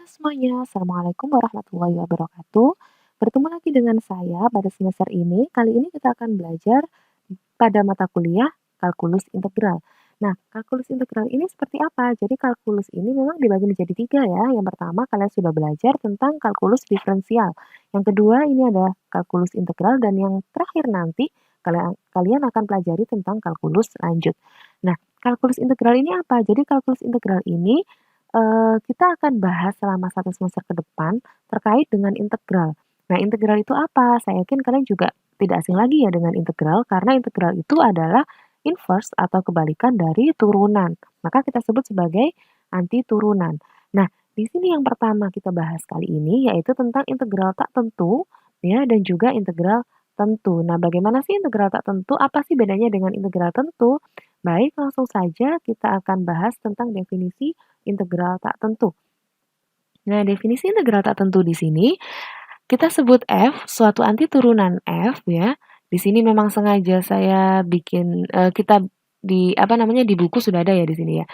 Halo semuanya, Assalamualaikum warahmatullahi wabarakatuh. Bertemu lagi dengan saya pada semester ini. Kali ini kita akan belajar pada mata kuliah kalkulus integral. Nah, kalkulus integral ini seperti apa? Jadi kalkulus ini memang dibagi menjadi tiga ya. Yang pertama kalian sudah belajar tentang kalkulus diferensial. Yang kedua ini ada kalkulus integral dan yang terakhir nanti kalian akan pelajari tentang kalkulus lanjut. Nah, kalkulus integral ini apa? Jadi kalkulus integral ini kita akan bahas selama satu semester ke depan terkait dengan integral. Nah, integral itu apa? Saya yakin kalian juga tidak asing lagi ya dengan integral, karena integral itu adalah inverse atau kebalikan dari turunan. Maka kita sebut sebagai anti turunan. Nah, di sini yang pertama kita bahas kali ini yaitu tentang integral tak tentu ya dan juga integral tentu. Nah, bagaimana sih integral tak tentu? Apa sih bedanya dengan integral tentu? Baik, langsung saja kita akan bahas tentang definisi integral tak tentu. Nah, definisi integral tak tentu di sini kita sebut f suatu anti turunan f ya. Di sini memang sengaja saya bikin kita di buku sudah ada ya di sini ya.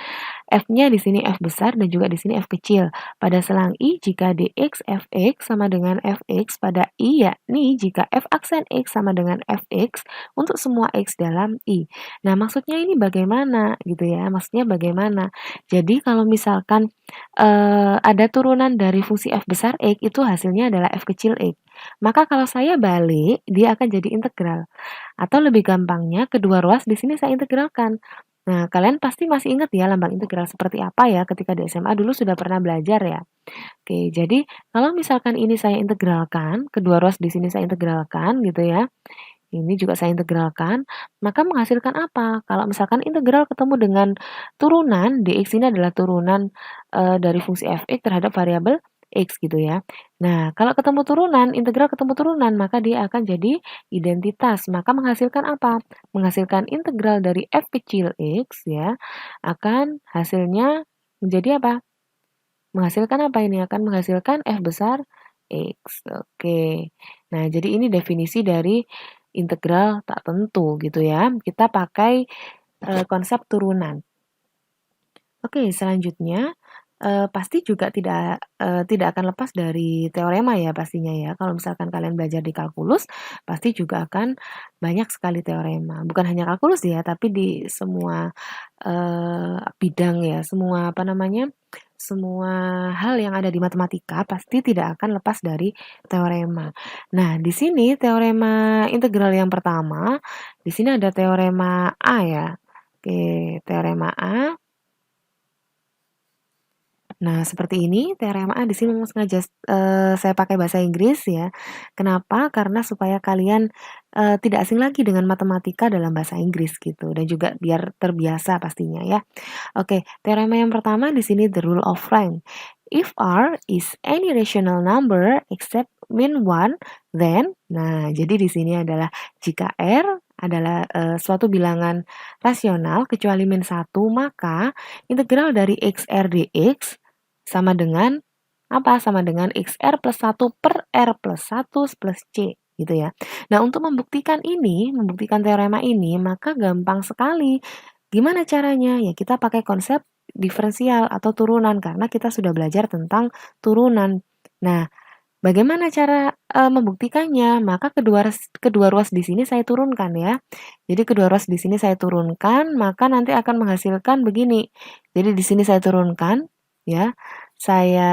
F-nya di sini F besar dan juga di sini F kecil. Pada selang I jika dx Fx sama dengan Fx pada I yakni jika F aksen X sama dengan Fx untuk semua X dalam I. Nah, maksudnya ini bagaimana gitu ya? Maksudnya bagaimana? Jadi kalau misalkan ada turunan dari fungsi F besar X itu hasilnya adalah F kecil X. Maka kalau saya balik, dia akan jadi integral. Atau lebih gampangnya, kedua ruas di sini saya integralkan. Nah, kalian pasti masih ingat ya lambang integral seperti apa ya ketika di SMA dulu sudah pernah belajar ya. Oke, jadi kalau misalkan ini saya integralkan, kedua ruas di sini saya integralkan gitu ya. Ini juga saya integralkan, maka menghasilkan apa? Kalau misalkan integral ketemu dengan turunan, dx ini adalah turunan dari fungsi fx terhadap variabel x gitu ya. Nah, kalau ketemu turunan, integral ketemu turunan, maka dia akan jadi identitas. Maka menghasilkan apa? Menghasilkan integral dari f kecil x ya, akan hasilnya menjadi apa? Menghasilkan apa ini? Akan menghasilkan f besar x. Oke. Nah, jadi ini definisi dari integral tak tentu gitu ya. Kita pakai konsep turunan. Oke, selanjutnya pasti juga tidak akan lepas dari teorema ya pastinya ya. Kalau misalkan kalian belajar di kalkulus, pasti juga akan banyak sekali teorema. Bukan hanya kalkulus ya, tapi di semua bidang ya, semua hal yang ada di matematika pasti tidak akan lepas dari teorema. Nah, di sini teorema integral yang pertama, di sini ada teorema A ya. Oke, teorema A. Nah, seperti ini teorema A di sini memang sengaja saya pakai bahasa Inggris ya. Kenapa? Karena supaya kalian tidak asing lagi dengan matematika dalam bahasa Inggris gitu dan juga biar terbiasa pastinya ya. Oke, teorema yang pertama di sini the rule of rank. If R is any rational number except min 1, then nah, jadi di sini adalah jika R adalah suatu bilangan rasional kecuali min 1, maka integral dari xr dx sama dengan apa? Sama dengan xr plus 1 per r plus 1 plus c gitu ya. Nah, untuk membuktikan teorema ini, maka gampang sekali. Gimana caranya? Ya kita pakai konsep diferensial atau turunan karena kita sudah belajar tentang turunan. Nah, bagaimana cara membuktikannya? Maka kedua ruas di sini saya turunkan ya. Jadi kedua ruas di sini saya turunkan, maka nanti akan menghasilkan begini. Jadi di sini saya turunkan ya. Saya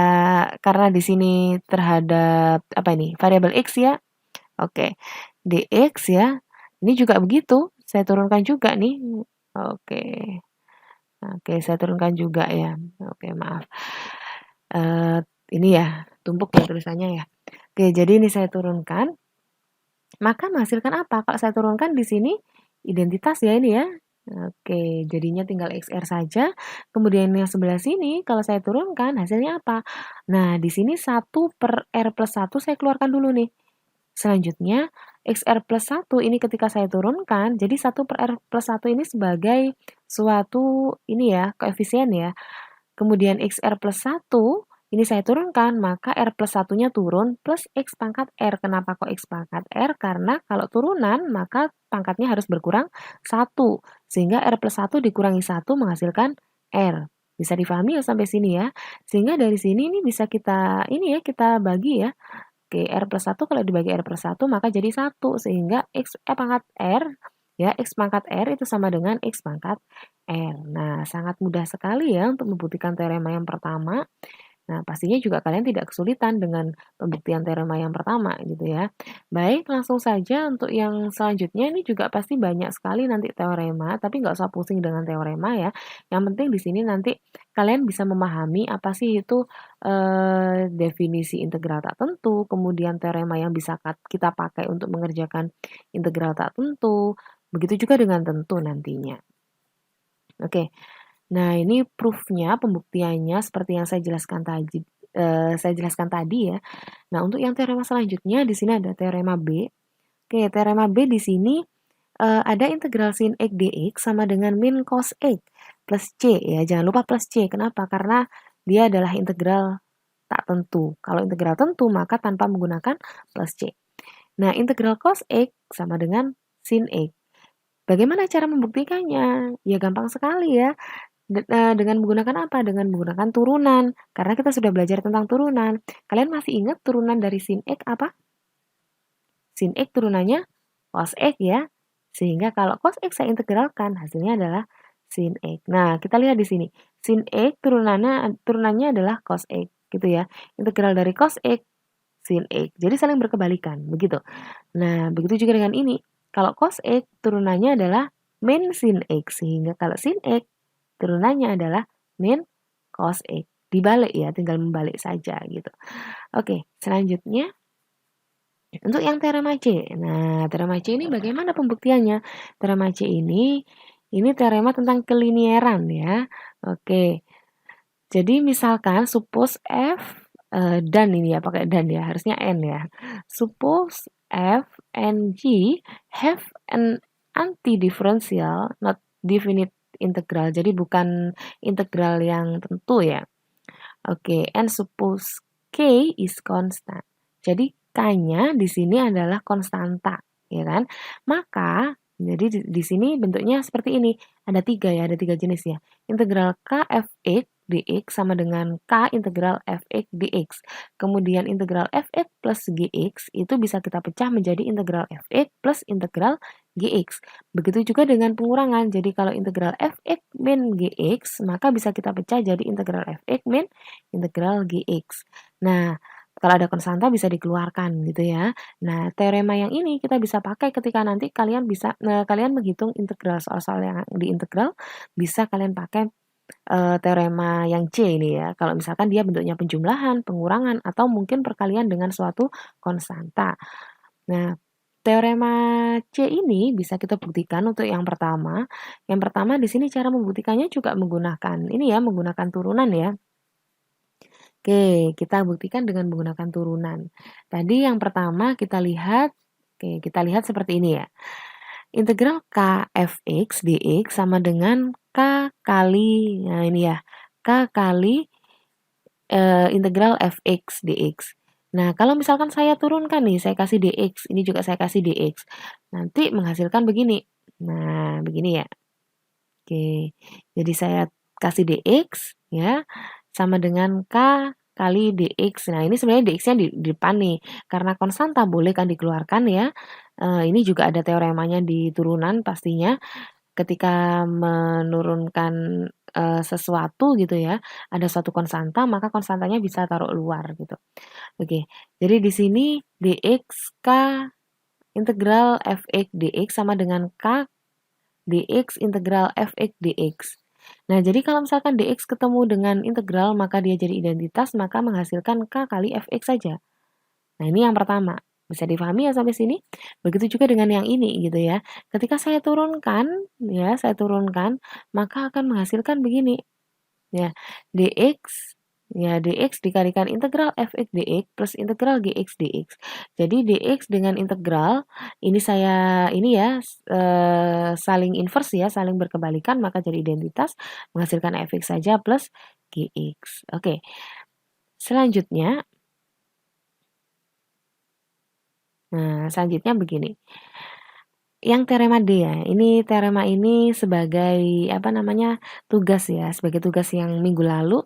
karena di sini terhadap apa ini? Variabel x ya. Oke. dx ya. Ini juga begitu. Saya turunkan juga nih. Oke. Oke, saya turunkan juga ya. Oke, maaf. Ini ya, tumpuk ya tulisannya ya. Oke, jadi ini saya turunkan. Maka menghasilkan apa? Kalau saya turunkan di sini identitas ya ini ya. Oke, jadinya tinggal XR saja. Kemudian yang sebelah sini kalau saya turunkan hasilnya apa? Nah, di sini 1 per R plus 1 saya keluarkan dulu nih. Selanjutnya, XR plus 1 ini ketika saya turunkan, jadi 1 per R plus 1 ini sebagai suatu ini ya, koefisien ya. Kemudian XR plus 1 ini saya turunkan, maka R plus 1-nya turun plus X pangkat R. Kenapa kok X pangkat R? Karena kalau turunan, maka pangkatnya harus berkurang 1. Sehingga R plus 1 dikurangi 1 menghasilkan R. Bisa difahami ya sampai sini ya? Sehingga dari sini ini bisa kita ini ya, kita bagi ya. Oke, R+1 kalau dibagi R+1 maka jadi 1 sehingga X pangkat R ya, X pangkat R itu sama dengan X pangkat R. Nah, sangat mudah sekali ya untuk membuktikan teorema yang pertama. Nah, pastinya juga kalian tidak kesulitan dengan pembuktian teorema yang pertama gitu ya. Baik, langsung saja untuk yang selanjutnya ini juga pasti banyak sekali nanti teorema, tapi nggak usah pusing dengan teorema ya. Yang penting di sini nanti kalian bisa memahami apa sih itu definisi integral tak tentu, kemudian teorema yang bisa kita pakai untuk mengerjakan integral tak tentu, begitu juga dengan tentu nantinya. Oke. Nah, ini proof-nya, pembuktiannya seperti yang saya jelaskan tadi ya. Nah, untuk yang teorema selanjutnya di sini ada teorema B. Oke, teorema B di sini ada integral sin X dx sama dengan min cos X plus C ya. Jangan lupa plus C. Kenapa? Karena dia adalah integral tak tentu. Kalau integral tentu maka tanpa menggunakan plus C. Nah, integral cos X sama dengan sin X. Bagaimana cara membuktikannya? Ya gampang sekali ya. Dengan menggunakan apa? Dengan menggunakan turunan. Karena kita sudah belajar tentang turunan. Kalian masih ingat turunan dari sin X apa? Sin X turunannya cos X ya. Sehingga kalau cos X saya integralkan, hasilnya adalah sin X. Nah, kita lihat di sini. Sin X turunannya adalah cos X gitu ya. Integral dari cos X sin X. Jadi saling berkebalikan, begitu. Nah, begitu juga dengan ini. Kalau cos X turunannya adalah min sin X. Sehingga kalau sin X turunannya adalah min cos X. Dibalik ya, tinggal membalik saja gitu. Oke, selanjutnya untuk yang teorema C. Nah, teorema C ini bagaimana pembuktiannya? Teorema C ini teorema tentang kelinieran ya. Oke. Jadi misalkan suppose F dan ini ya, pakai dan ya, harusnya N ya. Suppose F and G have an antidifferential not definite integral. Jadi bukan integral yang tentu ya. Oke, and suppose K is constant. Jadi K-nya di sini adalah konstanta, ya kan? Maka jadi di sini bentuknya seperti ini. Ada tiga ya, ada tiga jenis ya. Integral K fx dx sama dengan K integral fx dx. Kemudian integral fx plus gx itu bisa kita pecah menjadi integral fx plus integral gx. Begitu juga dengan pengurangan. Jadi kalau integral fx min gx, maka bisa kita pecah jadi integral fx min integral gx. Nah, kalau ada konstanta bisa dikeluarkan gitu ya. Nah, teorema yang ini kita bisa pakai ketika nanti kalian menghitung integral soal-soal yang diintegral, bisa kalian pakai teorema yang C ini ya. Kalau misalkan dia bentuknya penjumlahan, pengurangan, atau mungkin perkalian dengan suatu konstanta. Nah, teorema C ini bisa kita buktikan untuk yang pertama. Yang pertama di sini cara membuktikannya juga menggunakan ini ya, menggunakan turunan ya. Oke, kita buktikan dengan menggunakan turunan. Tadi yang pertama kita lihat seperti ini ya. Integral K fx dx sama dengan K kali, nah ini ya, K kali integral fx dx. Nah, kalau misalkan saya turunkan nih, saya kasih dx, ini juga saya kasih dx. Nanti menghasilkan begini. Nah, begini ya. Oke, jadi saya kasih dx ya, sama dengan K kali dx. Nah, ini sebenarnya dx-nya di depan nih. Karena konstanta boleh kan dikeluarkan ya. Ini juga ada teoremanya di turunan pastinya. Ketika menurunkan sesuatu gitu ya, ada suatu konstanta, maka konstantanya bisa taruh luar gitu. Oke, jadi di sini dx K integral fx dx sama dengan K dx integral fx dx. Nah, jadi kalau misalkan dx ketemu dengan integral, maka dia jadi identitas, maka menghasilkan K kali fx saja. Nah, ini yang pertama. Bisa difahami ya sampai sini? Begitu juga dengan yang ini gitu ya. Ketika saya turunkan, maka akan menghasilkan begini. Ya, dx dikalikan integral fx dx plus integral gx dx. Jadi dx dengan integral ini saling inverse ya, saling berkebalikan maka jadi identitas menghasilkan fx saja plus gx. Oke. Selanjutnya selanjutnya begini. yang teorema D ya. Ini teorema ini sebagai apa namanya, tugas ya, sebagai tugas yang minggu lalu,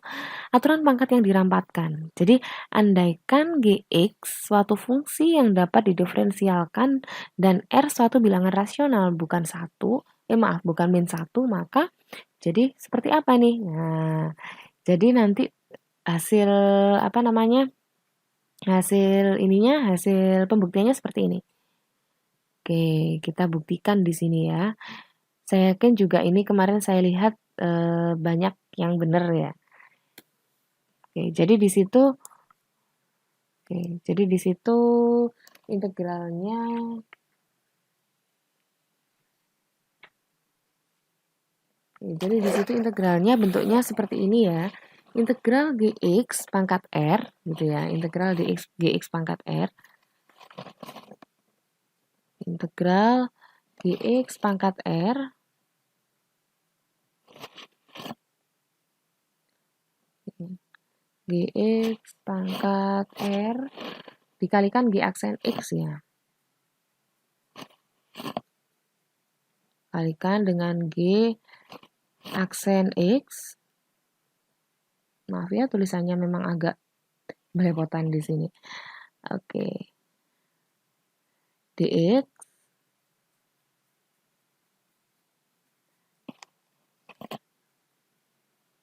aturan pangkat yang dirampatkan. Jadi, andaikan Gx suatu fungsi yang dapat didiferensialkan dan R suatu bilangan rasional bukan bukan min 1, maka jadi seperti apa nih? Nah, jadi nanti hasil apa namanya? Hasil pembuktiannya seperti ini. Oke, kita buktikan di sini ya. Saya yakin juga ini kemarin saya lihat banyak yang benar ya. Oke, jadi di situ integralnya bentuknya seperti ini ya. Integral Gx pangkat R gitu ya. Integral Gx pangkat R. Integral Gx pangkat R Gx pangkat R dikalikan G aksen X ya. Kalikan dengan G aksen X. Maaf ya, tulisannya memang agak belepotan di sini. Oke. Dx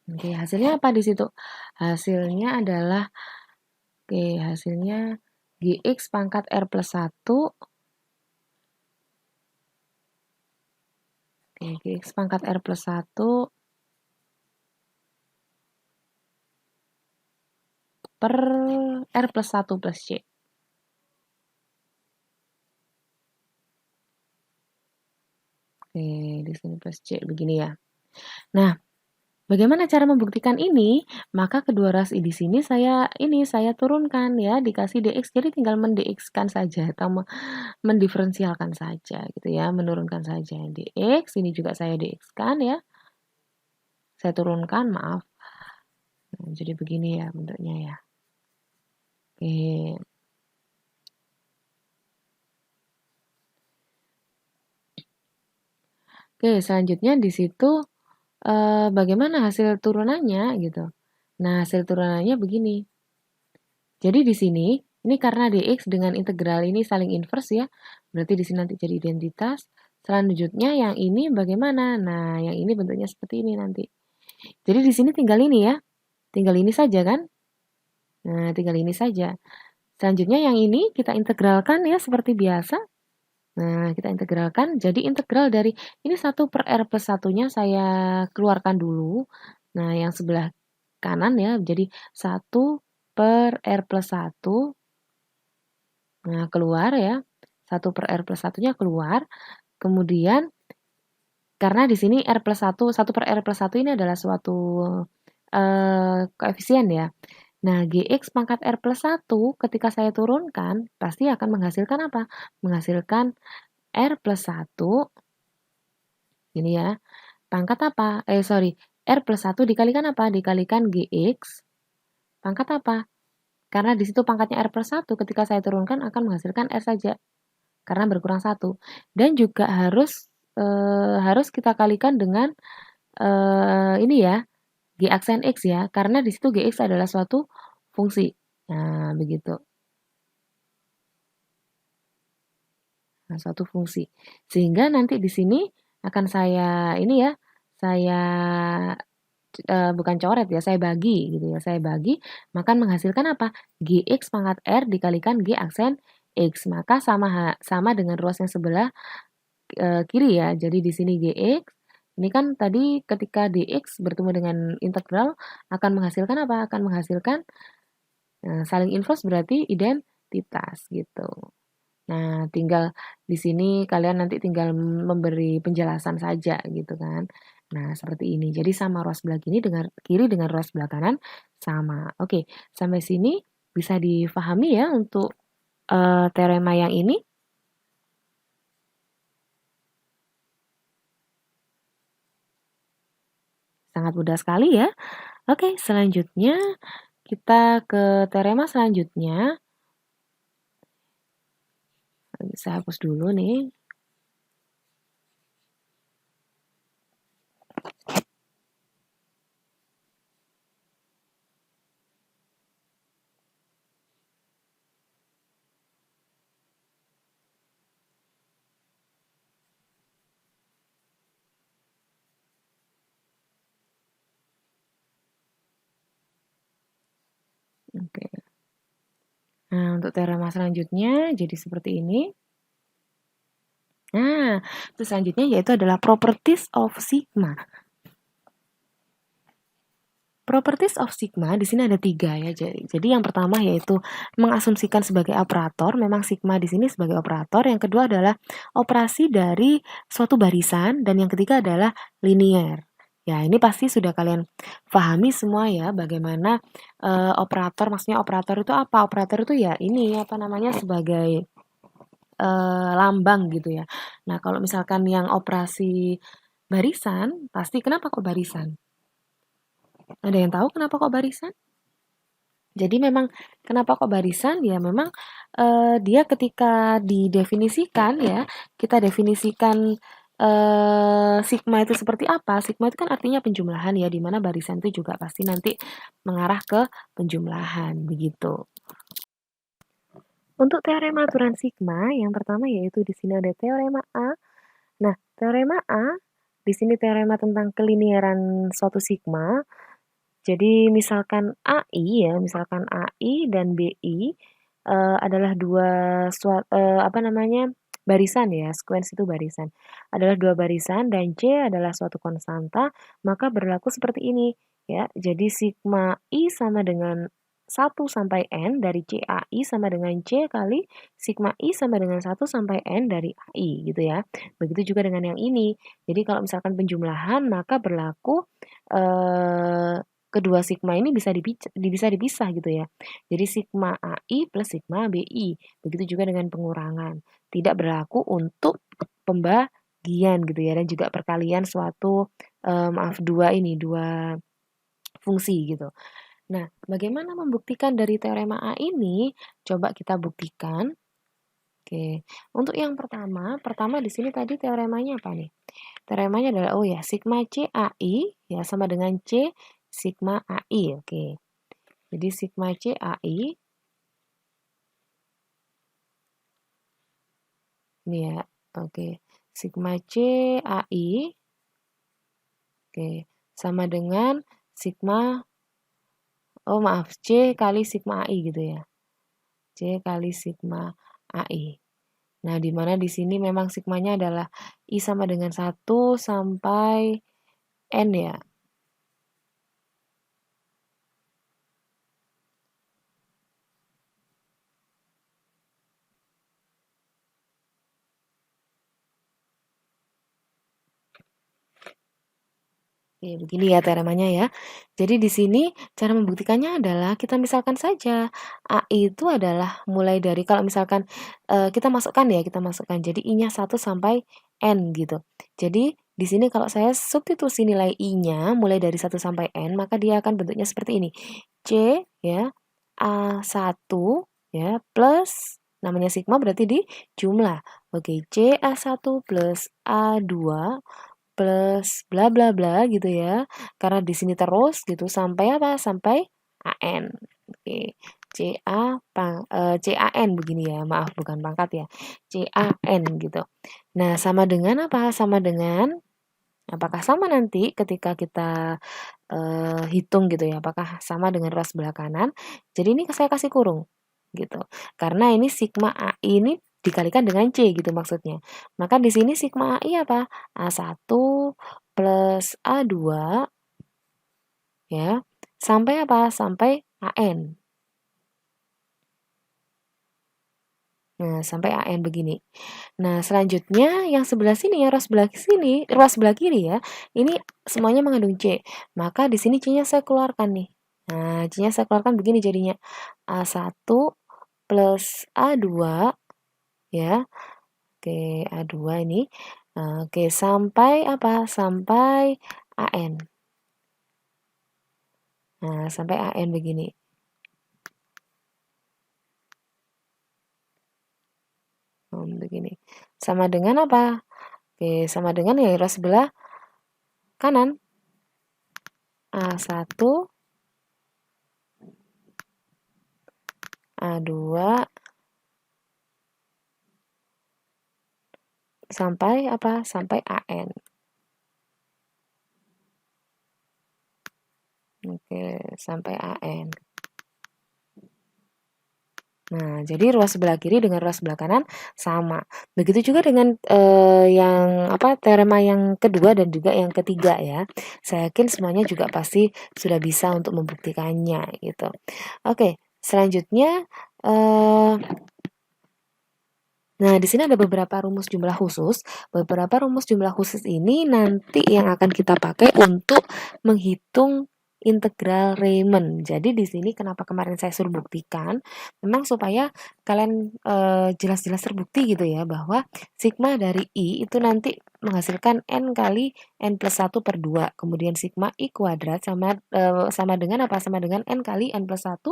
Oke, hasilnya apa di situ? Hasilnya adalah hasilnya Gx pangkat R plus 1. Gx pangkat R plus 1 per R plus 1 plus C. Oke, di sini plus C begini ya. Nah, bagaimana cara membuktikan ini? Maka kedua ras di sini saya turunkan ya, dikasih dx, jadi tinggal mendx-kan saja atau mendiferensialkan saja gitu ya, menurunkan saja dx, ini juga saya dx-kan ya. Saya turunkan, maaf. Nah, jadi begini ya bentuknya ya. Oke. Oke, selanjutnya di situ bagaimana hasil turunannya gitu. Nah, hasil turunannya begini. Jadi di sini, ini karena dx dengan integral ini saling inverse ya, berarti di sini nanti jadi identitas. Selanjutnya yang ini bagaimana? Nah, yang ini bentuknya seperti ini nanti. Jadi di sini tinggal ini ya, tinggal ini saja kan? Nah, tinggal ini saja. Selanjutnya yang ini kita integralkan ya seperti biasa. Nah, kita integralkan, jadi integral dari ini 1 per R plus 1-nya saya keluarkan dulu. Nah, yang sebelah kanan ya, jadi 1 per R plus 1. Nah, keluar ya. 1 per R plus 1-nya keluar. Kemudian, karena di sini R plus 1, 1 per R plus 1 ini adalah suatu koefisien ya. Nah, Gx pangkat R plus 1 ketika saya turunkan, pasti akan menghasilkan apa? Menghasilkan R plus 1, ini ya, pangkat apa? R plus 1 dikalikan apa? Dikalikan Gx, pangkat apa? Karena di situ pangkatnya R plus 1, ketika saya turunkan akan menghasilkan R saja, karena berkurang 1. Dan juga harus kita kalikan dengan ini ya, G aksen X ya, karena di situ Gx adalah suatu fungsi. Nah, begitu. Nah, suatu fungsi. Sehingga nanti di sini akan saya bukan coret ya, saya bagi gitu ya. Saya bagi, maka menghasilkan apa? Gx pangkat R dikalikan G aksen X. Maka sama dengan ruas yang sebelah kiri ya. Jadi di sini Gx, ini kan tadi ketika dx bertemu dengan integral akan menghasilkan apa? Akan menghasilkan saling inverse berarti identitas gitu. Nah, tinggal di sini kalian nanti tinggal memberi penjelasan saja gitu kan. Nah, seperti ini. Jadi sama ruas sebelah kiri dengan ruas sebelah kanan sama. Oke, sampai sini bisa difahami ya untuk teorema yang ini. Sangat mudah sekali ya. Oke, selanjutnya kita ke teorema selanjutnya. Saya hapus dulu nih. Oke. Nah, untuk teorema selanjutnya jadi seperti ini. Nah, terus selanjutnya yaitu adalah properties of sigma. Properties of sigma di sini ada 3 ya. Jadi yang pertama yaitu mengasumsikan sebagai operator, memang sigma di sini sebagai operator. Yang kedua adalah operasi dari suatu barisan dan yang ketiga adalah linear. Ya, ini pasti sudah kalian pahami semua ya bagaimana operator, maksudnya operator itu apa? Operator itu ya ini apa namanya sebagai lambang gitu ya. Nah, kalau misalkan yang operasi barisan, pasti kenapa kok barisan? Ada yang tahu kenapa kok barisan? Jadi memang kenapa kok barisan? Ya memang dia ketika didefinisikan ya, kita definisikan sigma itu seperti apa? Sigma itu kan artinya penjumlahan ya, di mana barisan itu juga pasti nanti mengarah ke penjumlahan begitu. Untuk teorema aturan sigma, yang pertama yaitu di sini ada teorema A. Nah, teorema A di sini teorema tentang kelinearan suatu sigma. Jadi misalkan AI ya, misalkan AI dan BI adalah apa namanya barisan ya, sequence itu barisan. Adalah dua barisan dan C adalah suatu konstanta, maka berlaku seperti ini ya. Jadi sigma I sama dengan 1 sampai N dari CAI sama dengan C kali sigma I sama dengan 1 sampai N dari AI gitu ya. Begitu juga dengan yang ini. Jadi kalau misalkan penjumlahan maka berlaku kedua sigma ini bisa dipisah gitu ya. Jadi sigma AI plus sigma BI. Begitu juga dengan pengurangan. Tidak berlaku untuk pembagian gitu ya dan juga perkalian suatu dua fungsi gitu. Nah, bagaimana membuktikan dari teorema A ini? Coba kita buktikan. Oke. Untuk yang pertama di sini tadi teoremanya apa nih? Teoremanya adalah oh ya, sigma CAI ya sama dengan C sigma AI. Oke. Jadi sigma CAI ini ya. Oke. Sigma CAI oke, sama dengan sigma oh maaf, C kali sigma AI gitu ya. C kali sigma AI. Nah, di mana di sini memang sigmanya adalah I sama dengan 1 sampai N ya. Oke, begini ya teoremanya ya. Jadi di sini cara membuktikannya adalah kita misalkan saja A itu adalah mulai dari kalau misalkan kita masukkan. Jadi I-nya 1 sampai N gitu. Jadi di sini kalau saya substitusi nilai I-nya mulai dari 1 sampai N, maka dia akan bentuknya seperti ini. C ya, A1 ya, plus namanya sigma berarti di jumlah. Oke, CA1 plus A2 plus bla bla bla gitu ya. Karena di sini terus gitu sampai apa? Sampai AN. Oke. CAN begini ya. Maaf bukan pangkat ya. CAN gitu. Nah, sama dengan apa? Sama dengan apakah sama nanti ketika kita hitung gitu ya. Apakah sama dengan ruas sebelah kanan? Jadi ini saya kasih kurung gitu. Karena ini sigma AI ini dikalikan dengan C gitu maksudnya. Maka di sini sigma AI apa? A1 plus A2 ya. Sampai apa? Sampai AN. Nah, sampai AN begini. Nah, selanjutnya yang sebelah sini ya, ruas sebelah kiri ya. Ini semuanya mengandung C. Maka di sini C-nya saya keluarkan nih. Nah, C-nya saya keluarkan begini jadinya. A1 plus A2 ya. Oke, A2 ini. Oke, sampai apa? Sampai AN. Nah, sampai AN begini. Begini. Sama dengan apa? Oke, sama dengan ya ruas sebelah kanan. A1 A2 sampai apa? Sampai AN. Oke, sampai AN. Nah, jadi ruas sebelah kiri dengan ruas sebelah kanan sama. Begitu juga dengan yang teorema yang kedua dan juga yang ketiga ya. Saya yakin semuanya juga pasti sudah bisa untuk membuktikannya gitu. Oke, selanjutnya nah, di sini ada beberapa rumus jumlah khusus. Beberapa rumus jumlah khusus ini nanti yang akan kita pakai untuk menghitung integral Riemann. Jadi di sini kenapa kemarin saya suruh buktikan, memang supaya kalian jelas-jelas terbukti gitu ya bahwa sigma dari I itu nanti menghasilkan n kali n plus 1 per 2. Kemudian sigma I kuadrat sama dengan apa? Sama dengan n kali n plus 1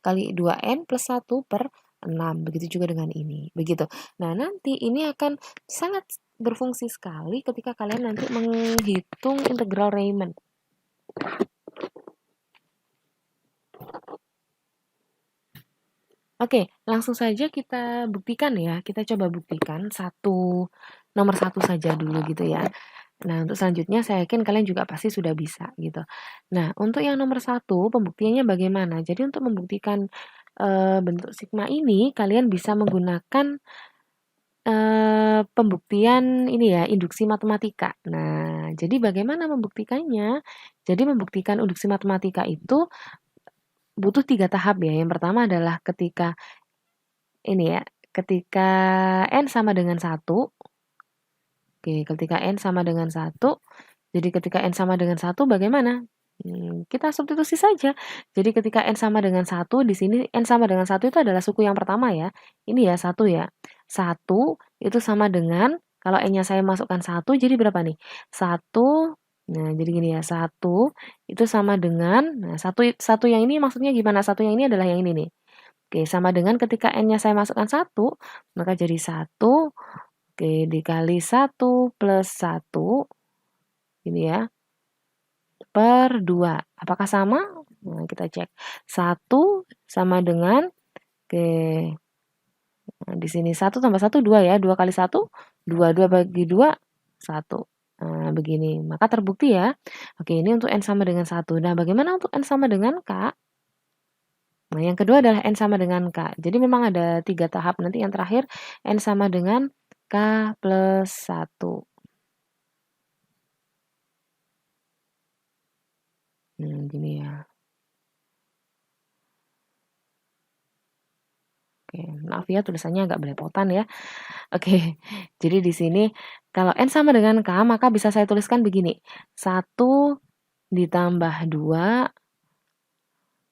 kali 2n plus 1 per 6. Begitu juga dengan ini. Begitu. Nah, nanti ini akan sangat berfungsi sekali ketika kalian nanti menghitung integral Riemann. Oke, langsung saja kita buktikan ya. Kita coba buktikan nomor satu saja dulu gitu ya. Nah, untuk selanjutnya saya yakin kalian juga pasti sudah bisa gitu. Nah, untuk yang nomor satu, pembuktiannya bagaimana? Jadi untuk membuktikan bentuk sigma ini, kalian bisa menggunakan pembuktian ini ya, induksi matematika. Nah, jadi bagaimana membuktikannya? Jadi membuktikan induksi matematika itu butuh 3 tahap ya. Yang pertama adalah ketika ini ya, ketika n sama dengan 1. Oke, ketika n sama dengan 1. Jadi ketika n sama dengan 1 bagaimana? Kita substitusi saja. Jadi ketika n sama dengan 1, di sini n sama dengan 1 itu adalah suku yang pertama ya. Ini ya, 1 ya. 1 itu sama dengan, kalau n-nya saya masukkan 1, jadi berapa nih? 1, nah jadi gini ya, 1 itu sama dengan, nah 1 yang ini maksudnya gimana? 1 yang ini adalah yang ini nih. Oke, sama dengan ketika n-nya saya masukkan 1, maka jadi 1, oke, dikali 1 plus 1, ini ya, per 2. Apakah sama? Nah, kita cek. 1 sama dengan, oke, nah, di sini 1 tambah 1, 2 ya. 2 kali 1, 2. 2 bagi 2, 1. Nah, begini. Maka terbukti ya. Oke, ini untuk N sama dengan 1. Nah, bagaimana untuk N sama dengan K? Nah, yang kedua adalah N sama dengan K. Jadi memang ada 3 tahap. Nanti yang terakhir, N sama dengan K plus 1. Gini ya. Oke, maaf ya tulisannya agak belepotan ya. Oke, jadi di sini kalau N sama dengan K, maka bisa saya tuliskan begini. 1 ditambah 2,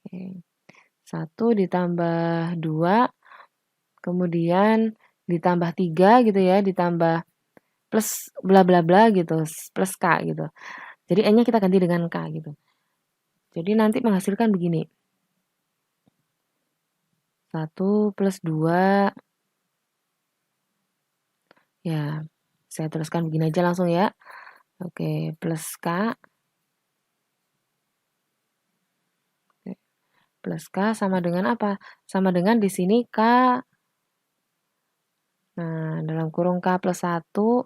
oke, 1 ditambah 2, kemudian ditambah 3 gitu ya, ditambah plus bla bla bla gitu, plus K gitu. Jadi N-nya kita ganti dengan K gitu. Jadi nanti menghasilkan begini. 1 plus 2, ya saya tuliskan begini aja langsung ya. Oke, plus K. Plus K sama dengan apa? Sama dengan di sini K, nah dalam kurung K plus 1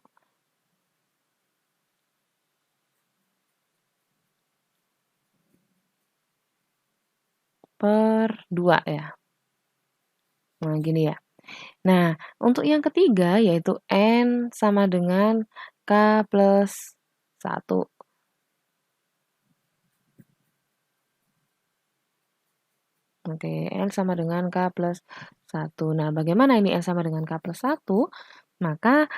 per 2 ya. Nah, gini ya. Nah, untuk yang ketiga yaitu N sama dengan K plus 1. Oke, N sama dengan K plus 1. Nah, bagaimana ini N sama dengan K plus 1? Maka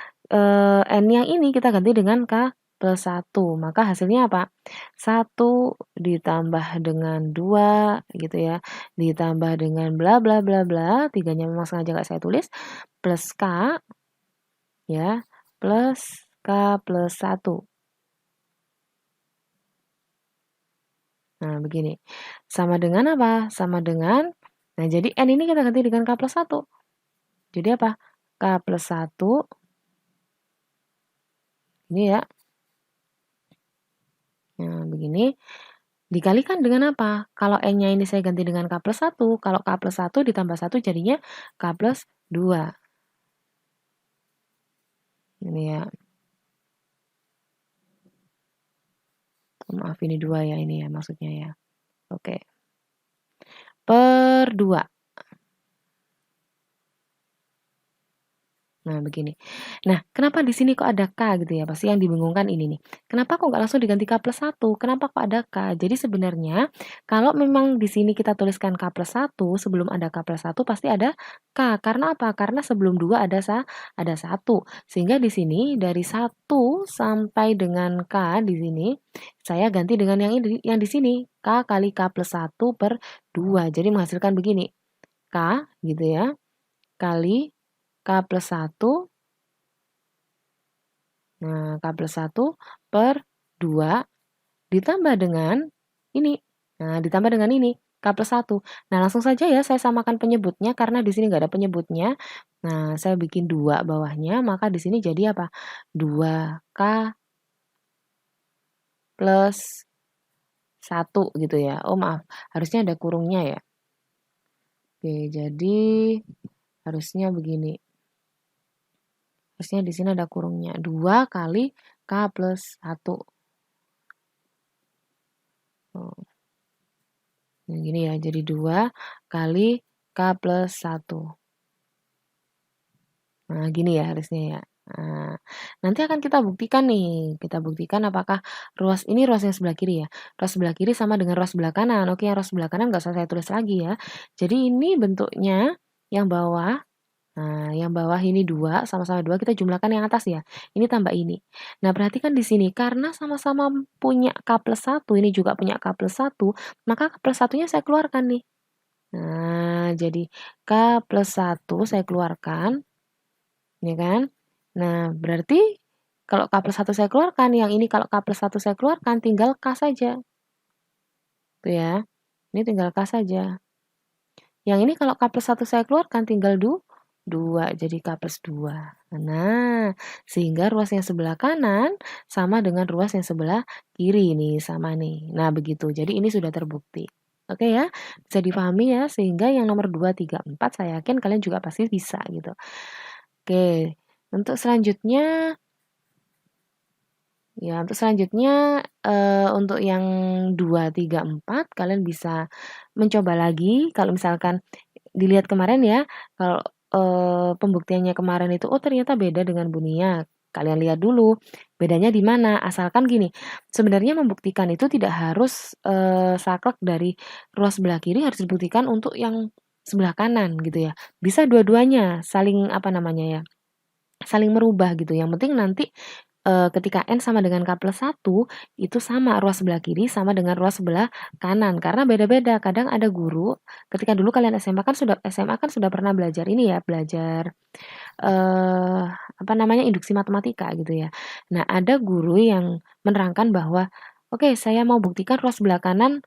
N yang ini kita ganti dengan K plus 1. Maka hasilnya apa? 1 ditambah dengan 2 gitu ya. Ditambah dengan bla bla bla bla. Tiganya memang sengaja nggak saya tulis. Plus K ya. Plus K plus 1. Nah, begini. Sama dengan apa? Sama dengan, nah jadi N ini kita ganti dengan K plus 1. Jadi apa? K plus 1, ini ya. Nah, begini. Dikalikan dengan apa? Kalau N-nya ini saya ganti dengan K plus 1. Kalau K plus 1 ditambah 1 jadinya K plus 2. Ini ya. Maaf ini 2 ya ini ya maksudnya ya. Oke. Per 2. Nah, begini. Nah, kenapa di sini kok ada K gitu ya? Pasti yang dibingungkan ini nih. Kenapa kok nggak langsung diganti K+1? Kenapa kok ada K? Jadi sebenarnya kalau memang di sini kita tuliskan K+1, sebelum ada K+1 pasti ada K. Karena apa? Karena sebelum 2 ada 1. Sehingga di sini dari 1 sampai dengan K di sini, saya ganti dengan yang di sini. K kali K+1 per 2. Jadi menghasilkan begini. K gitu ya, kali K+1. Nah, K+1 per 2 ditambah dengan ini. Nah, ditambah dengan ini, K+1. Nah, langsung saja ya saya samakan penyebutnya karena di sini nggak ada penyebutnya. Nah, saya bikin 2 bawahnya, maka di sini jadi apa? 2K plus 1 gitu ya. Oh, maaf, harusnya ada kurungnya ya. Oke, jadi harusnya begini. Harusnya di sini ada kurungnya. 2 kali K plus 1. Oh. Nah, gini ya, jadi 2 kali K plus 1. Nah, gini ya harusnya ya. Nah, nanti akan kita buktikan nih. Kita buktikan apakah ini ruas yang sebelah kiri ya. Ruas sebelah kiri sama dengan ruas sebelah kanan. Oke, yang ruas sebelah kanan nggak usah saya tulis lagi ya. Jadi ini bentuknya yang bawah. Nah, yang bawah ini 2, sama-sama 2, kita jumlahkan yang atas ya. Ini tambah ini. Nah, perhatikan di sini, karena sama-sama punya K+1, ini juga punya K+1, maka K+1-nya saya keluarkan nih. Nah, jadi K+1 saya keluarkan, ya kan? Nah, berarti kalau K+1 saya keluarkan, yang ini kalau K+1 saya keluarkan, tinggal K saja. Tuh ya, ini tinggal K saja. Yang ini kalau K+1 saya keluarkan, tinggal 2, jadi K+2. Nah, sehingga ruas yang sebelah kanan sama dengan ruas yang sebelah kiri nih, sama nih. Nah, begitu. Jadi ini sudah terbukti. Oke ya, bisa dipahami ya, sehingga yang nomor 2, 3, 4 saya yakin kalian juga pasti bisa gitu. Oke, untuk selanjutnya untuk yang 2, 3, 4 kalian bisa mencoba lagi. Kalau misalkan dilihat kemarin ya, kalau pembuktiannya kemarin itu, oh ternyata beda dengan Bunia. Kalian lihat dulu, bedanya di mana. Asalkan gini, sebenarnya membuktikan itu tidak harus saklek dari ruas sebelah kiri harus dibuktikan untuk yang sebelah kanan gitu ya. Bisa dua-duanya saling saling merubah gitu. Yang penting nanti ketika N sama dengan K+1 itu sama ruas sebelah kiri sama dengan ruas sebelah kanan karena beda-beda. Kadang ada guru ketika dulu kalian SMA kan sudah pernah belajar ini ya, belajar induksi matematika gitu ya. Nah, ada guru yang menerangkan bahwa oke, saya mau buktikan ruas sebelah kanan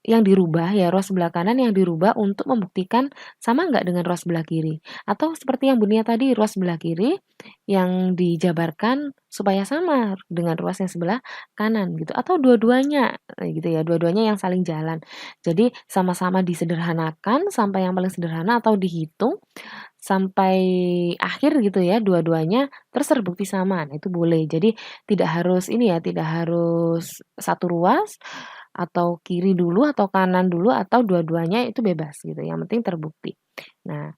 yang dirubah ya, ruas sebelah kanan yang dirubah untuk membuktikan sama nggak dengan ruas sebelah kiri. Atau seperti yang Bunia tadi, ruas sebelah kiri yang dijabarkan supaya sama dengan ruas yang sebelah kanan gitu. Atau dua-duanya gitu ya, dua-duanya yang saling jalan. Jadi sama-sama disederhanakan sampai yang paling sederhana atau dihitung sampai akhir gitu ya, dua-duanya terus terbukti sama. Nah, itu boleh. Jadi tidak harus satu ruas atau kiri dulu atau kanan dulu atau dua-duanya itu bebas gitu, yang penting terbukti. Nah,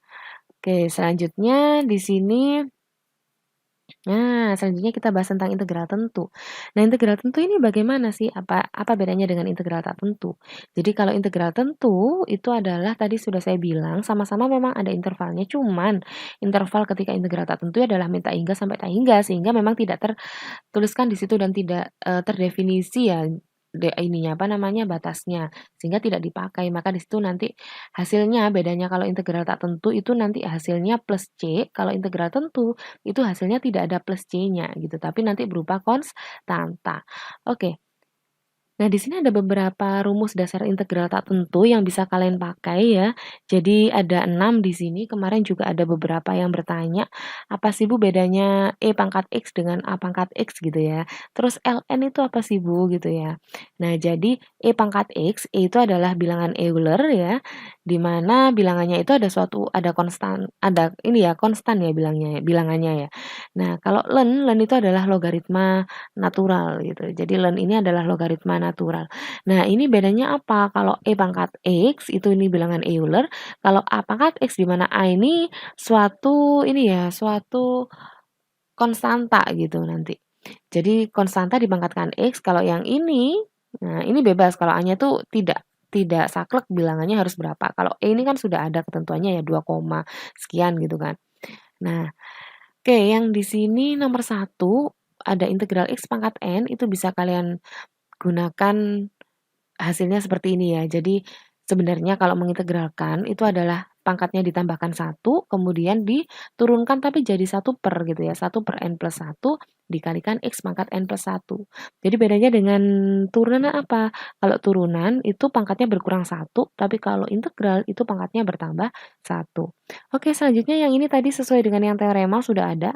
oke selanjutnya di sini selanjutnya kita bahas tentang integral tentu. Nah, integral tentu ini bagaimana sih? Apa bedanya dengan integral tak tentu? Jadi kalau integral tentu itu adalah tadi sudah saya bilang sama-sama memang ada intervalnya, cuman interval ketika integral tak tentu adalah min tak hingga sampai tak hingga sehingga memang tidak tuliskan di situ dan tidak, terdefinisi ya batasnya, sehingga tidak dipakai. Maka di situ nanti hasilnya bedanya kalau integral tak tentu itu nanti hasilnya plus C, kalau integral tentu itu hasilnya tidak ada plus C-nya gitu, tapi nanti berupa konstanta. Oke. Nah, di sini ada beberapa rumus dasar integral tak tentu yang bisa kalian pakai ya. Jadi ada 6 di sini. Kemarin juga ada beberapa yang bertanya, apa sih Bu bedanya E pangkat X dengan A pangkat X gitu ya. Terus ln itu apa sih Bu gitu ya. Nah, jadi E pangkat X, E itu adalah bilangan Euler ya. di mana bilangannya itu ada konstan, konstan ya bilangannya ya. Nah, kalau len itu adalah logaritma natural gitu. Jadi len ini adalah logaritma natural. Nah, ini bedanya apa? Kalau E pangkat X itu ini bilangan Euler, kalau A pangkat X di mana A ini suatu konstanta gitu nanti. Jadi konstanta dipangkatkan X, kalau yang ini, nah ini bebas, kalau A-nya tuh tidak saklek bilangannya harus berapa. Kalau E ini kan sudah ada ketentuannya ya 2, sekian gitu kan. Nah, oke, yang di sini nomor 1 ada integral X pangkat N, itu bisa kalian gunakan hasilnya seperti ini ya. Jadi sebenarnya kalau mengintegralkan itu adalah pangkatnya ditambahkan 1, kemudian diturunkan tapi jadi 1 gitu ya. 1/n+1 dikalikan X pangkat n+1. Jadi bedanya dengan turunan apa? Kalau turunan itu pangkatnya berkurang 1, tapi kalau integral itu pangkatnya bertambah 1. Oke, selanjutnya yang ini tadi sesuai dengan yang teorema sudah ada.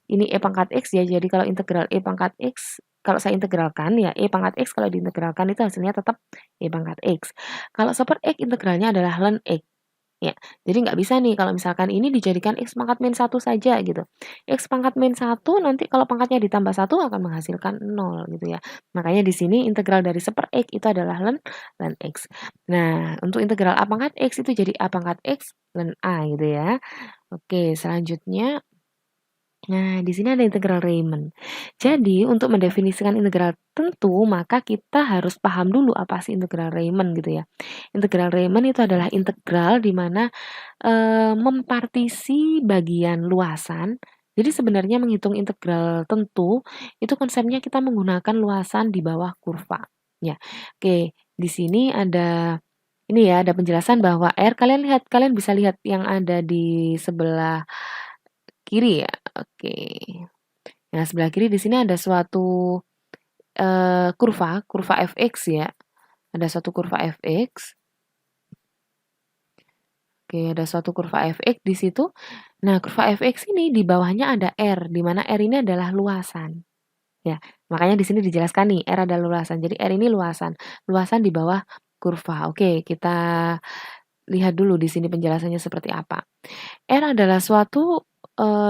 Ini E pangkat X ya, jadi kalau integral E pangkat X, kalau saya integralkan ya, E pangkat X kalau diintegralkan itu hasilnya tetap E pangkat X. Kalau X integralnya adalah ln X. Ya, jadi nggak bisa nih kalau misalkan ini dijadikan X pangkat min 1 saja gitu. X pangkat min 1 nanti kalau pangkatnya ditambah 1 akan menghasilkan 0 gitu ya. Makanya di sini integral dari X itu adalah ln X. Nah, untuk integral A pangkat X itu jadi A pangkat X ln A gitu ya. Oke, selanjutnya nah, di sini ada integral Riemann. Jadi, untuk mendefinisikan integral tentu, maka kita harus paham dulu apa sih integral Riemann gitu ya. Integral Riemann itu adalah integral di mana mempartisi bagian luasan. Jadi sebenarnya menghitung integral tentu, itu konsepnya kita menggunakan luasan di bawah kurva. Ya, oke. Di sini ada ini ya, ada penjelasan bahwa R, kalian bisa lihat yang ada di sebelah kiri ya. Oke. Nah, sebelah kiri di sini ada suatu kurva fx ya. Ada suatu kurva fx. Oke, ada suatu kurva fx di situ. Nah, kurva fx ini di bawahnya ada R, di mana R ini adalah luasan. Ya, makanya di sini dijelaskan nih, R adalah luasan. Jadi R ini luasan. Luasan di bawah kurva. Oke, kita lihat dulu di sini penjelasannya seperti apa. R adalah suatu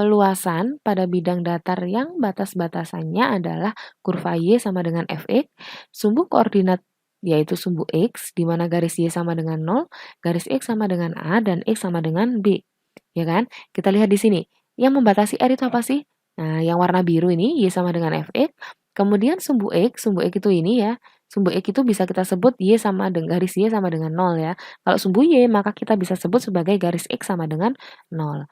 luasan pada bidang datar yang batas-batasannya adalah kurva Y sama dengan Fx, sumbu koordinat yaitu sumbu X, di mana garis Y sama dengan 0, garis X sama dengan A, dan X sama dengan B. Ya kan? Kita lihat di sini. Yang membatasi R itu apa sih? Nah, yang warna biru ini Y sama dengan Fx, kemudian sumbu X itu ini ya, sumbu X itu bisa kita sebut garis Y sama dengan 0 ya. Kalau sumbu Y, maka kita bisa sebut sebagai garis X sama dengan 0.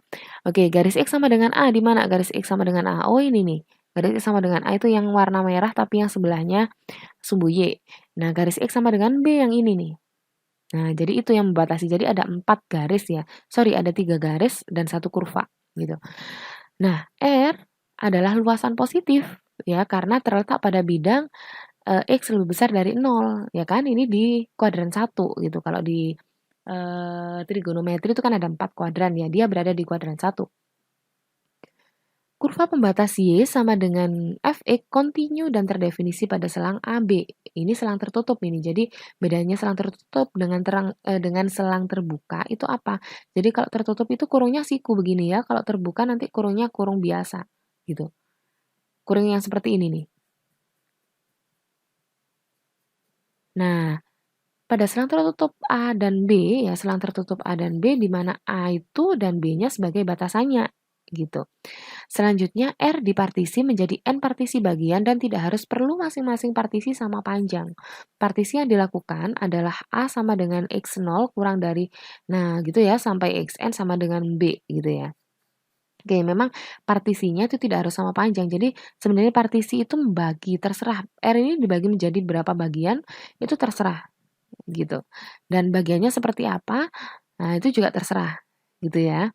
Oke, garis X sama dengan A di mana? Garis X sama dengan A. Oh, ini nih. Garis X sama dengan A itu yang warna merah tapi yang sebelahnya sumbu Y. Nah, garis X sama dengan B yang ini nih. Nah, jadi itu yang membatasi. Jadi ada 4 garis ya. Sorry, ada 3 garis dan 1 kurva gitu. Nah, R adalah luasan positif ya karena terletak pada bidang X lebih besar dari 0 ya kan? Ini di kuadran 1 gitu. Kalau di trigonometri itu kan ada 4 kuadran ya. Dia berada di kuadran 1. Kurva pembatas Y sama dengan Fx kontinu dan terdefinisi pada selang AB. Ini selang tertutup ini. Jadi bedanya selang tertutup dengan selang terbuka itu apa? Jadi kalau tertutup itu kurungnya siku begini ya. Kalau terbuka nanti kurungnya kurung biasa gitu. Kurung yang seperti ini nih. Nah, pada selang tertutup A dan B ya, selang tertutup A dan B di mana A itu dan B-nya sebagai batasannya gitu. Selanjutnya R dipartisi menjadi N partisi bagian dan tidak harus perlu masing-masing partisi sama panjang. Partisi yang dilakukan adalah A sama dengan X0 kurang dari, nah gitu ya, sampai Xn sama dengan B gitu ya. Oke, memang partisinya itu tidak harus sama panjang. Jadi sebenarnya partisi itu membagi, terserah. R ini dibagi menjadi berapa bagian, itu terserah gitu. Dan bagiannya seperti apa, nah itu juga terserah gitu ya.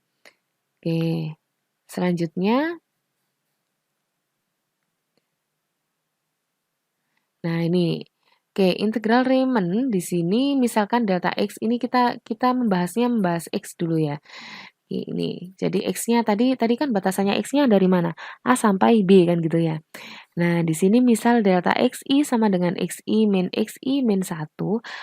Oke, selanjutnya. Nah, ini. Oke, integral Riemann di sini misalkan delta X ini kita membahas X dulu ya. Ini. Jadi X-nya tadi kan batasannya X-nya dari mana? A sampai B kan gitu ya. Nah, di sini misal delta XI sama dengan XI min 1,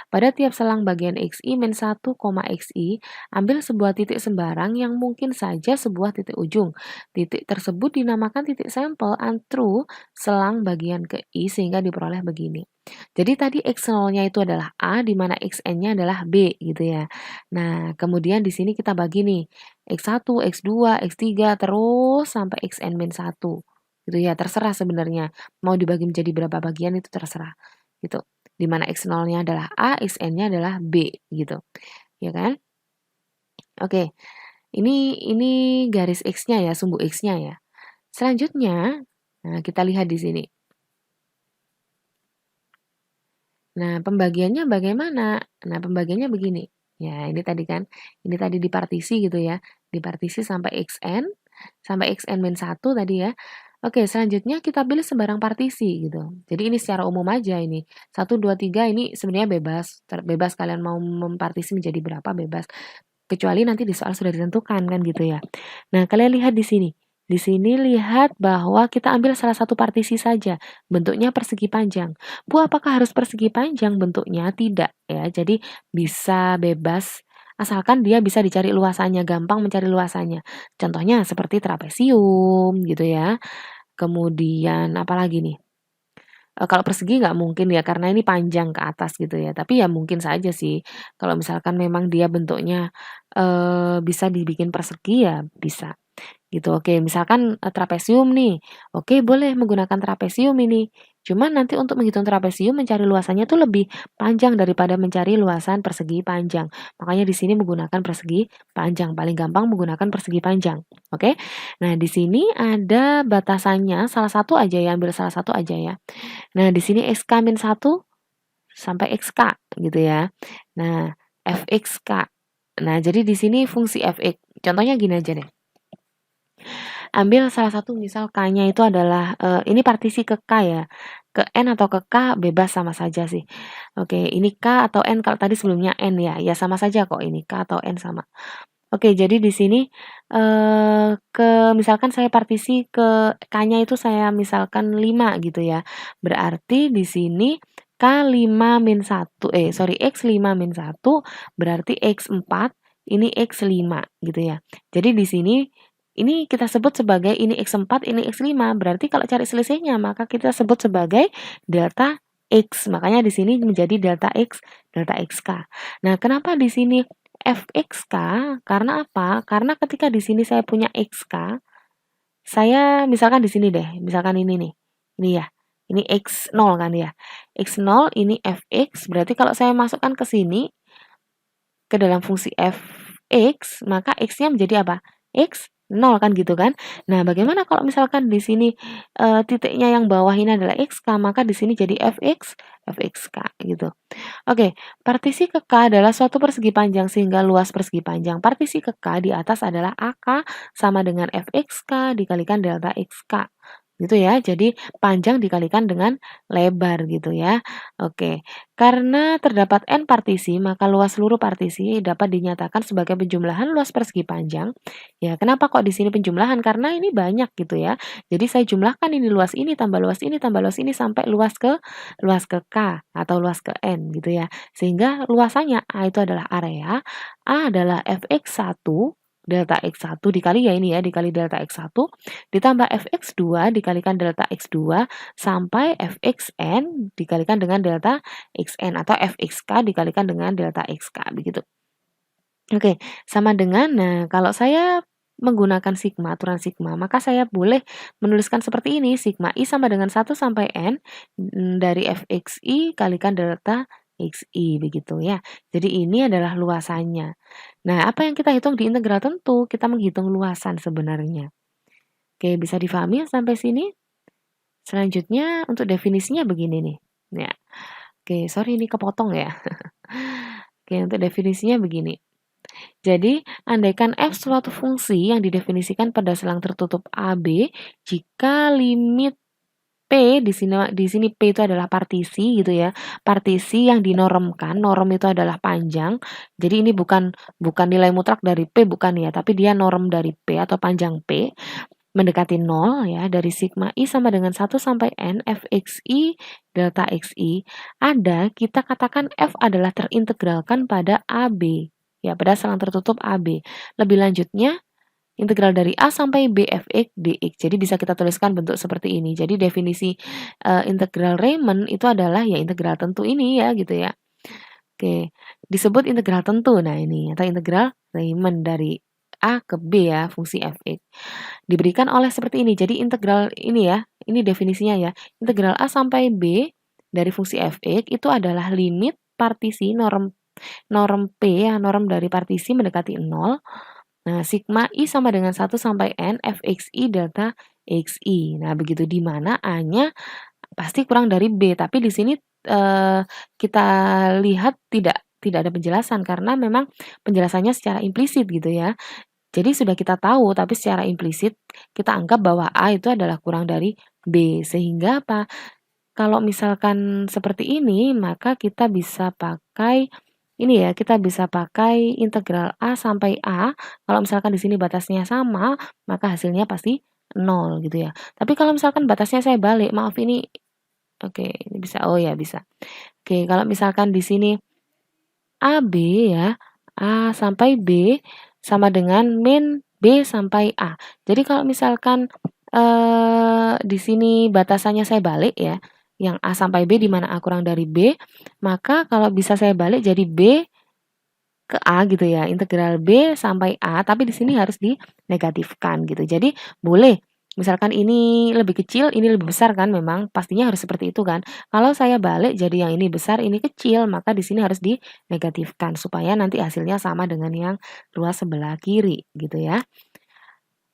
pada tiap selang bagian XI min 1, XI, ambil sebuah titik sembarang yang mungkin saja sebuah titik ujung. Titik tersebut dinamakan titik sampel untrue selang bagian ke I sehingga diperoleh begini. Jadi tadi X0-nya itu adalah A, di mana Xn-nya adalah B gitu ya. Nah, kemudian di sini kita bagi nih, X1, X2, X3, terus sampai Xn min 1 gitu ya, terserah sebenarnya mau dibagi menjadi berapa bagian itu terserah gitu. Di mana X0-nya adalah A, Xn-nya adalah B gitu. Ya kan? Oke. Ini garis X-nya ya, sumbu X-nya ya. Selanjutnya, nah kita lihat di sini. Nah, pembagiannya bagaimana? Nah, pembagiannya begini. Ya, ini tadi kan, ini tadi dipartisi gitu ya. Dipartisi sampai Xn min 1 tadi ya. Oke, selanjutnya kita pilih sembarang partisi gitu. Jadi ini secara umum aja ini. 1, 2, 3 ini sebenarnya bebas. Bebas kalian mau mempartisi menjadi berapa bebas. Kecuali nanti di soal sudah ditentukan kan gitu ya. Nah, kalian lihat di sini. Di sini lihat bahwa kita ambil salah satu partisi saja, bentuknya persegi panjang. Bu, apakah harus persegi panjang bentuknya? Tidak ya. Jadi bisa bebas asalkan dia bisa dicari luasannya, gampang mencari luasannya. Contohnya seperti trapesium gitu ya. Kemudian apalagi nih? Kalau persegi nggak mungkin ya karena ini panjang ke atas gitu ya. Tapi ya mungkin saja sih kalau misalkan memang dia bentuknya bisa dibikin persegi ya bisa. Gitu. Oke, misalkan trapesium nih. Oke, boleh menggunakan trapesium ini. Cuman nanti untuk menghitung trapesium mencari luasannya tuh lebih panjang daripada mencari luasan persegi panjang. Makanya di sini menggunakan persegi panjang. Paling gampang menggunakan persegi panjang. Oke. Nah, di sini ada batasannya, salah satu aja ya, ambil salah satu aja ya. Nah, di sini XK min 1 sampai XK gitu ya. Nah, FXK. Nah, jadi di sini fungsi fx. Contohnya gini aja deh. Ambil salah satu misal K-nya itu adalah ini partisi ke K ya. Ke N atau ke K bebas sama saja sih. Oke, ini K atau N kalau tadi sebelumnya N ya. Ya sama saja kok ini K atau N sama. Oke, jadi di sini misalkan saya partisi ke K-nya itu saya misalkan 5 gitu ya. Berarti di sini K5 min 1 X5 min 1 berarti X4 ini X5 gitu ya. Jadi di sini ini kita sebut sebagai ini X4, ini X5. Berarti kalau cari selisihnya maka kita sebut sebagai delta X. Makanya di sini menjadi delta X, delta XK. Nah, kenapa di sini FXK? Karena apa? Karena ketika di sini saya punya XK, saya misalkan di sini deh, misalkan ini nih. Ini ya. Ini X0 kan ya. X0 ini Fx, berarti kalau saya masukkan ke sini ke dalam fungsi Fx, maka X-nya menjadi apa? X 0 kan gitu kan. Nah, bagaimana kalau misalkan di sini titiknya yang bawah ini adalah XK, maka di sini jadi Fx, Fxk gitu. Oke, partisi ke K adalah suatu persegi panjang sehingga luas persegi panjang partisi ke K di atas adalah AK sama dengan Fxk dikalikan delta XK. Gitu ya. Jadi panjang dikalikan dengan lebar gitu ya. Oke. Karena terdapat n partisi, maka luas seluruh partisi dapat dinyatakan sebagai penjumlahan luas persegi panjang. Ya, kenapa kok di sini penjumlahan? Karena ini banyak gitu ya. Jadi saya jumlahkan ini luas ini tambah luas ini tambah luas ini sampai luas ke K atau luas ke N gitu ya. Sehingga luasannya A itu adalah area, A adalah Fx1 delta X1 dikali ya ini ya, dikali delta X1 ditambah Fx2 dikalikan delta X2 sampai Fxn dikalikan dengan delta Xn atau Fxk dikalikan dengan delta Xk begitu. Oke, sama dengan nah kalau saya menggunakan sigma, aturan sigma, maka saya boleh menuliskan seperti ini, sigma I sama dengan 1 sampai N dari Fxi kalikan delta Xi begitu ya. Jadi ini adalah luasannya. Nah, apa yang kita hitung di integral? Tentu kita menghitung luasan sebenarnya. Oke, bisa difahami sampai sini? Selanjutnya untuk definisinya begini nih. Ya. Oke, sorry ini kepotong ya. Oke, untuk definisinya begini. Jadi, andaikan f suatu fungsi yang didefinisikan pada selang tertutup AB jika limit P di sini P itu adalah partisi gitu ya. Partisi yang dinormkan, norm itu adalah panjang. Jadi ini bukan nilai mutlak dari P bukan ya, tapi dia norm dari P atau panjang P. mendekati 0 ya, dari sigma I sama dengan 1 sampai N fxi delta xi, kita katakan F adalah terintegralkan pada AB, ya, pada selang tertutup AB. Lebih lanjutnya, integral dari A sampai B fx dx. Jadi bisa kita tuliskan bentuk seperti ini. Jadi definisi integral Riemann itu adalah ya integral tentu ini ya, gitu ya. Oke, disebut integral tentu. Nah, ini atau integral Riemann dari A ke B ya, fungsi fx. Diberikan oleh seperti ini. Jadi integral ini ya, ini definisinya ya. Integral A sampai B dari fungsi fx itu adalah limit partisi norm P ya, norm dari partisi mendekati 0. Nah, sigma I sama dengan 1 sampai N fxi delta xi. Nah, begitu di mana A-nya pasti kurang dari B, tapi di sini kita lihat tidak ada penjelasan karena memang penjelasannya secara implisit gitu ya. Jadi sudah kita tahu, tapi secara implisit kita anggap bahwa A itu adalah kurang dari B. Sehingga apa? Kalau misalkan seperti ini, maka kita bisa pakai ini ya, kita bisa pakai integral A sampai A. Kalau misalkan di sini batasnya sama, maka hasilnya pasti 0 gitu ya. Tapi kalau misalkan batasnya saya balik, maaf ini oke, ini bisa. Oh ya, bisa. Oke, kalau misalkan di sini AB ya, A sampai B sama dengan min B sampai A. Jadi kalau misalkan di sini batasannya saya balik ya, yang A sampai B di mana A kurang dari B, maka kalau bisa saya balik jadi B ke A gitu ya, integral B sampai A, tapi di sini harus dinegatifkan gitu. Jadi boleh misalkan ini lebih kecil, ini lebih besar kan memang pastinya harus seperti itu kan. Kalau saya balik jadi yang ini besar, ini kecil, maka di sini harus dinegatifkan supaya nanti hasilnya sama dengan yang ruas sebelah kiri gitu ya.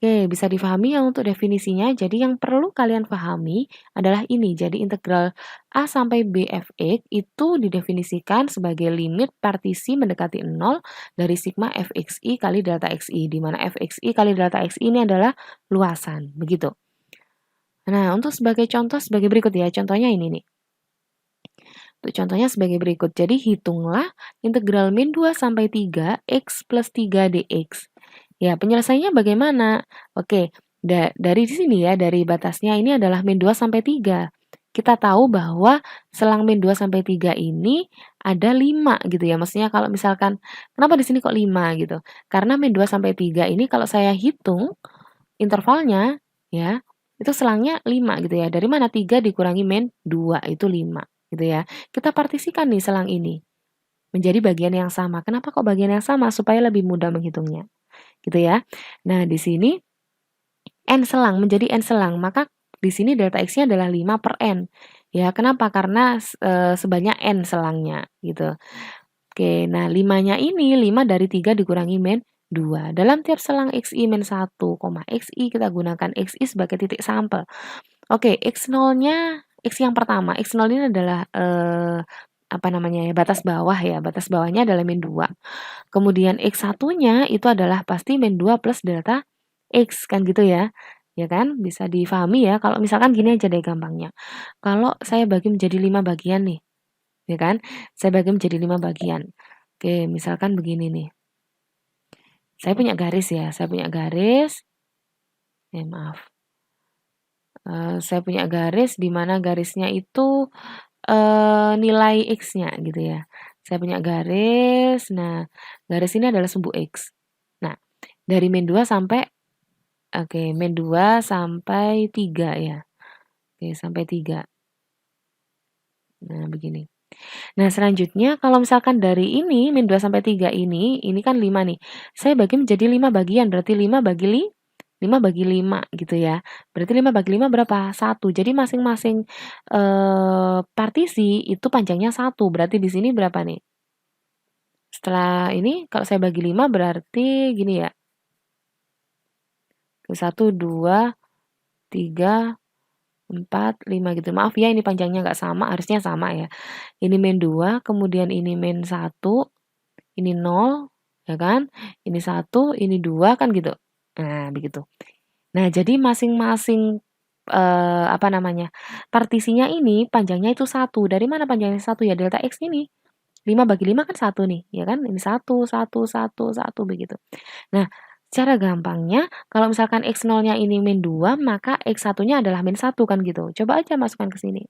Oke, bisa difahami ya untuk definisinya. Jadi yang perlu kalian pahami adalah ini. Jadi integral A sampai B fx itu didefinisikan sebagai limit partisi mendekati 0 dari sigma fxi kali delta xi, di mana fxi kali delta xi ini adalah luasan, begitu. Nah, untuk sebagai contoh sebagai berikut ya. Contohnya ini nih. Untuk contohnya sebagai berikut. Jadi hitunglah integral min 2 sampai 3 x plus 3 dx. Ya, penyelesaiannya bagaimana? Oke, dari sini ya, dari batasnya ini adalah min 2 sampai 3. Kita tahu bahwa selang min 2 sampai 3 ini ada 5 gitu ya. Maksudnya kalau misalkan, kenapa di sini kok 5 gitu? Karena min 2 sampai 3 ini kalau saya hitung intervalnya ya, itu selangnya 5 gitu ya. Dari mana 3 dikurangi min 2 itu 5 gitu ya. Kita partisikan nih selang ini menjadi bagian yang sama. Kenapa kok bagian yang sama? Supaya lebih mudah menghitungnya gitu ya. Nah, di sini N selang menjadi N selang, maka di sini delta X-nya adalah 5 per N. Ya, kenapa? Karena sebanyak N selangnya gitu. Oke, nah 5-nya ini 5 dari 3 dikurangi min 2. Dalam tiap selang XI min 1, XI kita gunakan XI sebagai titik sampel. Oke, X0-nya X yang pertama. X0 ini adalah apa namanya ya, batas bawah ya. Batas bawahnya adalah min 2. Kemudian X1-nya itu adalah pasti min 2 plus delta X, kan gitu ya. Ya kan? Bisa difahami ya. Kalau misalkan gini aja deh gampangnya. Kalau saya bagi menjadi 5 bagian nih, ya kan? Saya bagi menjadi 5 bagian. Oke, misalkan begini nih. Saya punya garis ya, saya punya garis. Maaf. Saya punya garis di mana garisnya itu nilai X-nya gitu ya. Saya punya garis. Nah, garis ini adalah sumbu X. Nah, dari min 2 sampai oke, min 2 sampai 3 ya. Oke, sampai 3. Nah, begini. Nah, selanjutnya kalau misalkan dari ini min 2 sampai 3 ini kan 5 nih. Saya bagi menjadi 5 bagian, berarti 5 bagi 5 gitu ya. Berarti 5 bagi 5 berapa? 1. Jadi masing-masing partisi itu panjangnya 1. Berarti di sini berapa nih? Setelah ini kalau saya bagi 5 berarti gini ya. 1, 2, 3, 4, 5 gitu. Maaf ya ini panjangnya nggak sama, harusnya sama ya. Ini min 2, kemudian ini min 1, ini 0, ya kan? Ini 1, ini 2 kan gitu. Nah, begitu. Nah, jadi masing-masing apa namanya? Partisinya ini panjangnya itu 1. Dari mana panjangnya 1 ya? Delta X ini. 5 bagi 5 kan 1 nih, ya kan? Ini 1, 1, 1, 1 begitu. Nah, Cara gampangnya, kalau misalkan X0-nya ini min 2, maka X1-nya adalah min 1 kan gitu. Coba aja masukkan ke sini.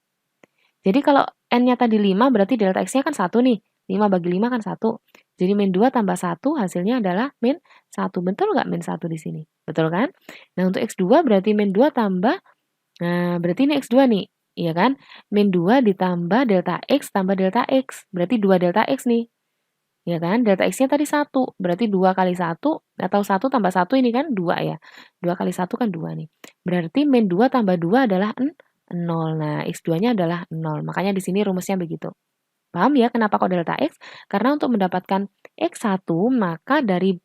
Jadi kalau N-nya tadi 5, berarti delta X-nya kan 1 nih. 5 bagi 5 kan 1. Jadi min 2 tambah 1 hasilnya adalah min 1. Betul nggak min 1 di sini? Betul kan? Nah, untuk X2 berarti min 2 tambah, nah berarti ini X2 nih. Iya kan? Min 2 ditambah delta X tambah delta X. Berarti 2 delta X nih. Ya kan? Delta X-nya tadi 1, berarti 2 kali 1, atau 1 tambah 1 ini kan 2 ya. 2 kali 1 kan 2 nih. Berarti min 2 tambah 2 adalah 0. Nah, X2-nya adalah 0. Makanya di sini rumusnya begitu. Paham ya kenapa kok delta X? Karena untuk mendapatkan X1, maka dari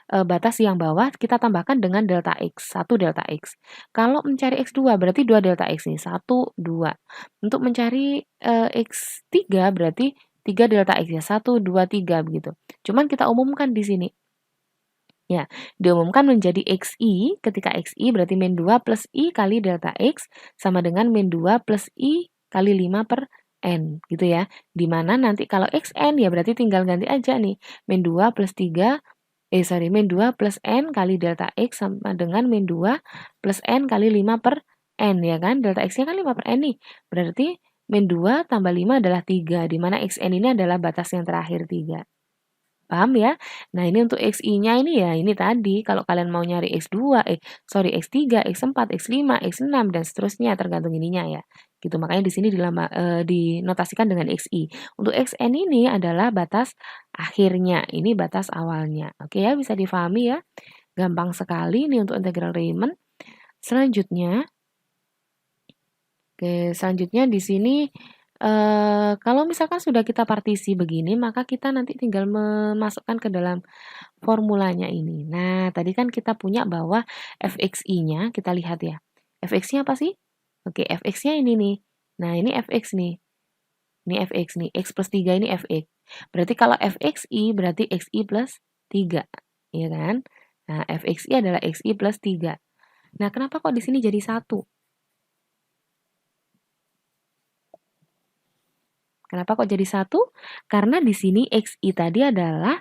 batas yang bawah kita tambahkan dengan delta X, 1 delta X. Kalau mencari X2 berarti 2 delta X nih, 1, 2. Untuk mencari X3 berarti 3 delta X ya, 1, 2, 3 begitu. Cuman kita umumkan di sini. Ya, diumumkan menjadi XI, ketika XI berarti min 2 plus I kali delta X sama dengan min 2 plus I kali 5 per N, gitu ya. Dimana nanti kalau XN ya berarti tinggal ganti aja nih, min 2 plus 3, min 2 plus N kali delta X sama dengan min 2 plus N kali 5 per N, ya kan? Delta X-nya kan 5 per N nih, berarti min 2 tambah 5 adalah 3, dimana XN ini adalah batas yang terakhir 3. Paham ya? Nah, ini untuk XI-nya ini ya, ini tadi kalau kalian mau nyari X2, X3, X4, X5, X6 dan seterusnya tergantung ininya ya. Gitu. Makanya di sini dinotasikan dengan XI. Untuk XN ini adalah batas akhirnya, ini batas awalnya. Oke ya, bisa difahami ya. Gampang sekali ini untuk integral Riemann. Selanjutnya di sini kalau misalkan sudah kita partisi begini, maka kita nanti tinggal memasukkan ke dalam formulanya ini. Nah, tadi kan kita punya bahwa fxi-nya, kita lihat ya. Fx-nya apa sih? Oke, fx-nya ini nih. Nah, ini fx nih. Ini fx nih. X plus 3 ini fx. Berarti kalau fxi berarti xi plus 3. Iya kan? Nah, fxi adalah xi plus 3. Nah, kenapa kok di sini jadi 1? Kenapa kok jadi 1? Karena di sini xi tadi adalah,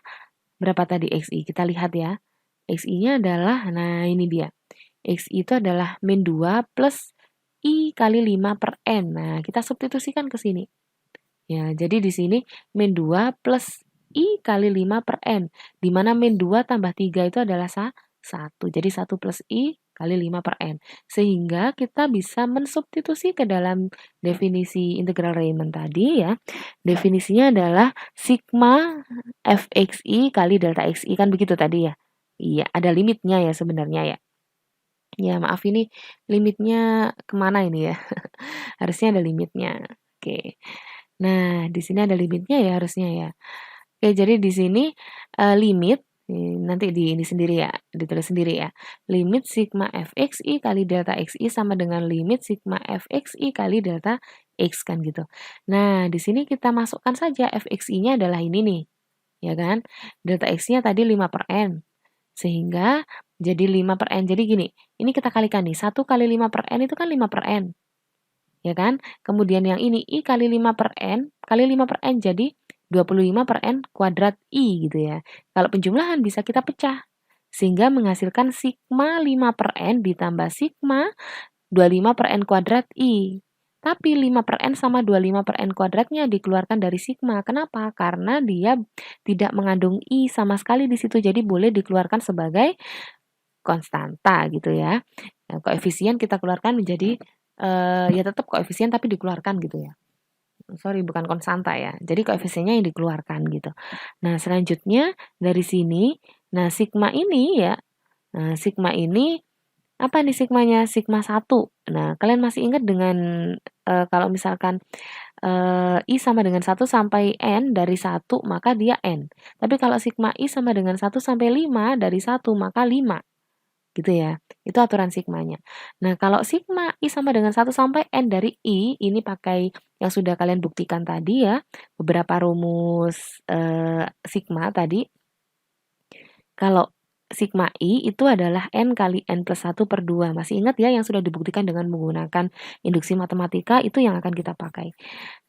berapa tadi xi? Kita lihat ya. Xi-nya adalah, nah ini dia. Xi itu adalah min 2 plus I kali 5 per N. Nah, kita substitusikan ke sini. Ya, jadi di sini min 2 plus I kali 5 per N. Di mana min 2 tambah 3 itu adalah 1. Jadi 1 plus I kali 5 per N. Sehingga kita bisa mensubstitusi ke dalam definisi integral Riemann tadi ya. Definisinya adalah sigma fxi kali delta xi, kan begitu tadi ya. Iya, ada limitnya ya sebenarnya ya. Ya, maaf ini limitnya kemana ini ya? Harusnya ada limitnya. Oke. Nah, di sini ada limitnya ya harusnya ya. Oke, jadi di sini limit nanti di ini sendiri ya, ditulis sendiri ya. Limit sigma fxi kali delta xi sama dengan limit sigma fxi kali delta x kan gitu. Nah, di sini kita masukkan saja fxi-nya adalah ini nih. Ya kan? Delta x-nya tadi 5 per n. Sehingga jadi 5 per n. Jadi gini, ini kita kalikan nih. 1 kali 5 per n itu kan 5 per n. Ya kan? Kemudian yang ini, I kali 5 per n, kali 5 per n jadi 25 per n kuadrat I gitu ya. Kalau penjumlahan bisa kita pecah. Sehingga menghasilkan sigma 5 per n ditambah sigma 25 per n kuadrat I. Tapi 5 per n sama 25 per n kuadratnya dikeluarkan dari sigma. Kenapa? Karena dia tidak mengandung I sama sekali di situ. Jadi boleh dikeluarkan sebagai konstanta gitu ya. Nah, koefisien kita keluarkan menjadi, ya tetap koefisien tapi dikeluarkan gitu ya. Sorry, bukan konstanta ya. Jadi koefisiennya yang dikeluarkan gitu. Nah, selanjutnya dari sini, nah sigma ini ya, nah sigma ini apa nih sigmanya? Sigma 1. Nah, kalian masih ingat dengan kalau misalkan I sama dengan 1 sampai N dari 1, maka dia N. Tapi kalau sigma I sama dengan 1 sampai 5 dari 1, maka 5. Gitu ya. Itu aturan sigmanya. Nah, kalau sigma I sama dengan 1 sampai N dari I, ini pakai yang sudah kalian buktikan tadi ya, beberapa rumus sigma tadi. Kalau sigma I itu adalah N kali N plus 1 per 2. Masih ingat ya yang sudah dibuktikan dengan menggunakan induksi matematika, itu yang akan kita pakai.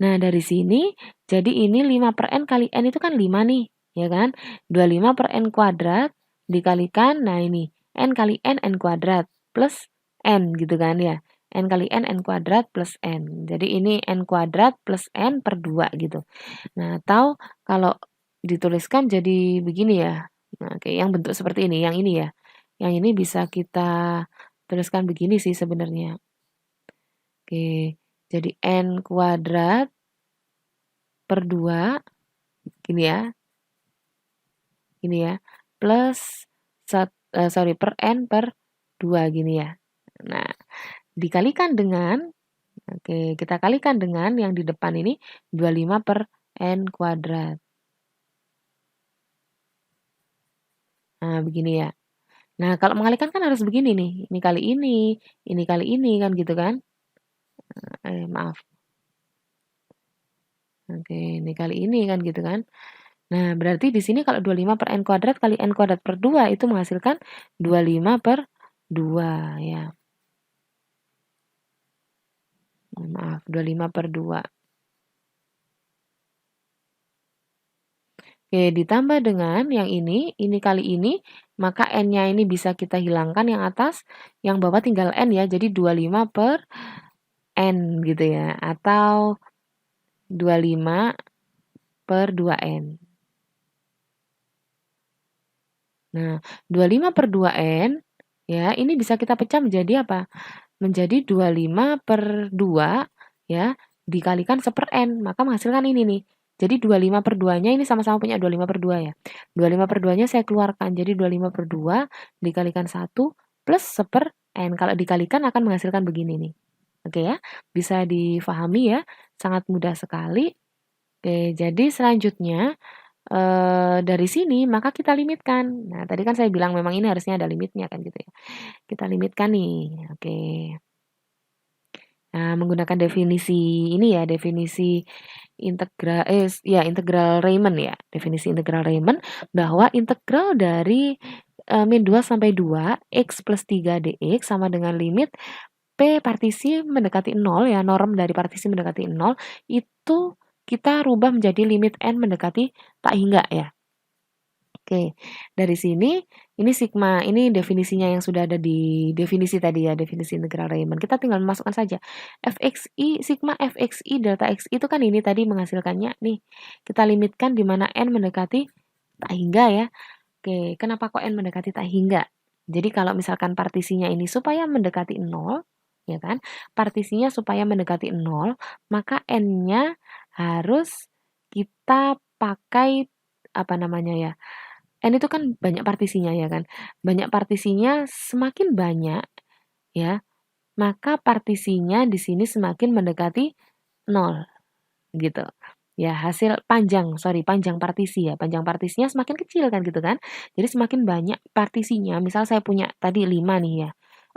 Nah, dari sini, jadi ini 5 per N kali N itu kan 5 nih, ya kan? 25 per N kuadrat dikalikan, nah ini, n kali n kuadrat, plus n gitu kan ya. N kali n kuadrat plus n. Jadi ini n kuadrat plus n per 2 gitu. Nah, atau kalau dituliskan jadi begini ya. Nah, oke, yang bentuk seperti ini, yang ini ya. Yang ini bisa kita tuliskan begini sih sebenarnya. Oke, jadi n kuadrat per 2, gini ya, plus per n per 2 gini ya. Nah, dikalikan dengan, oke, kita kalikan dengan yang di depan ini 25 per n kuadrat. Nah, begini ya. Nah, kalau mengalikan kan harus begini nih, ini kali ini kan gitu kan. Maaf. Oke, ini kali ini kan gitu kan. Nah, berarti di sini kalau 25 per n kuadrat kali n kuadrat per 2 itu menghasilkan 25 per 2 ya. Maaf, 25 per 2. Oke, ditambah dengan yang ini kali ini, maka n-nya ini bisa kita hilangkan yang atas, yang bawah tinggal n ya, jadi 25 per n gitu ya, atau 25 per 2n. Nah, 25 per 2n, ya, ini bisa kita pecah menjadi apa? Menjadi 25 per 2, ya, dikalikan seper n, maka menghasilkan ini nih. Jadi 25 per 2-nya ini sama-sama punya 25 per 2 ya. 25 per 2-nya saya keluarkan, jadi 25 per 2 dikalikan 1 plus seper n. Kalau dikalikan akan menghasilkan begini nih. Oke ya, bisa difahami ya, sangat mudah sekali. Oke, jadi selanjutnya dari sini maka kita limitkan. Nah, tadi kan saya bilang memang ini harusnya ada limitnya kan gitu ya. Kita limitkan nih. Oke. Nah, menggunakan definisi ini ya, definisi integral Riemann ya. Definisi integral Riemann bahwa integral dari min 2 sampai 2 x plus 3 dx sama dengan limit P partisi mendekati 0 ya, norm dari partisi mendekati 0 itu kita rubah menjadi limit n mendekati tak hingga ya. Oke, dari sini ini sigma, ini definisinya yang sudah ada di definisi tadi ya, definisi integral Riemann. Kita tinggal memasukkan saja fxi, sigma fxi delta x itu kan ini tadi menghasilkannya nih. Kita limitkan di mana n mendekati tak hingga ya. Oke, kenapa kok n mendekati tak hingga? Jadi kalau misalkan partisinya ini supaya mendekati 0, ya kan? Partisinya supaya mendekati 0, maka n-nya harus kita pakai apa namanya ya? N itu kan banyak partisinya ya kan. Banyak partisinya semakin banyak ya, maka partisinya di sini semakin mendekati 0 gitu. Ya, panjang partisi ya. Panjang partisinya semakin kecil kan gitu kan. Jadi semakin banyak partisinya. Misal saya punya tadi 5 nih ya.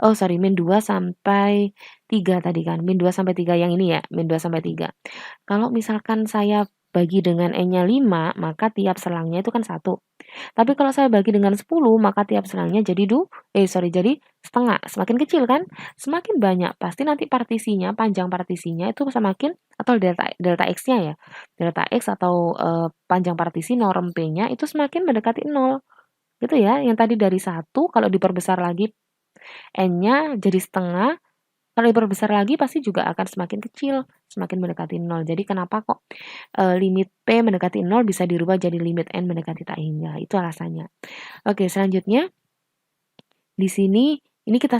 Oh, sorry, min 2 sampai 3 tadi kan. Min 2 sampai 3 yang ini ya, min 2 sampai 3. Kalau misalkan saya bagi dengan n-nya 5, maka tiap selangnya itu kan 1. Tapi kalau saya bagi dengan 10, maka tiap selangnya jadi setengah. Semakin kecil kan? Semakin banyak. Pasti nanti panjang partisinya itu semakin, atau delta x-nya ya. Delta x atau panjang partisi norm P-nya itu semakin mendekati 0. Gitu ya. Yang tadi dari 1, kalau diperbesar lagi n-nya jadi setengah, kalau diperbesar lagi pasti juga akan semakin kecil, semakin mendekati 0. Jadi kenapa kok limit P mendekati 0 bisa dirubah jadi limit N mendekati tak hingga. Itu alasannya. Oke, selanjutnya di sini ini kita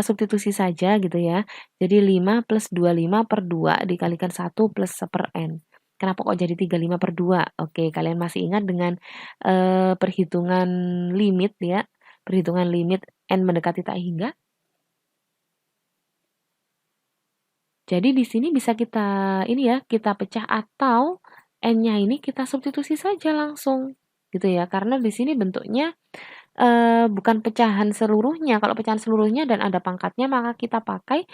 substitusi saja gitu ya. Jadi 5 plus 25 per 2 dikalikan 1 plus seper N. Kenapa kok jadi 35 per 2? Oke, kalian masih ingat dengan perhitungan limit ya. Perhitungan limit N mendekati tak hingga? Jadi di sini bisa kita pecah atau n-nya ini kita substitusi saja langsung gitu ya. Karena di sini bentuknya bukan pecahan seluruhnya. Kalau pecahan seluruhnya dan ada pangkatnya maka kita pakai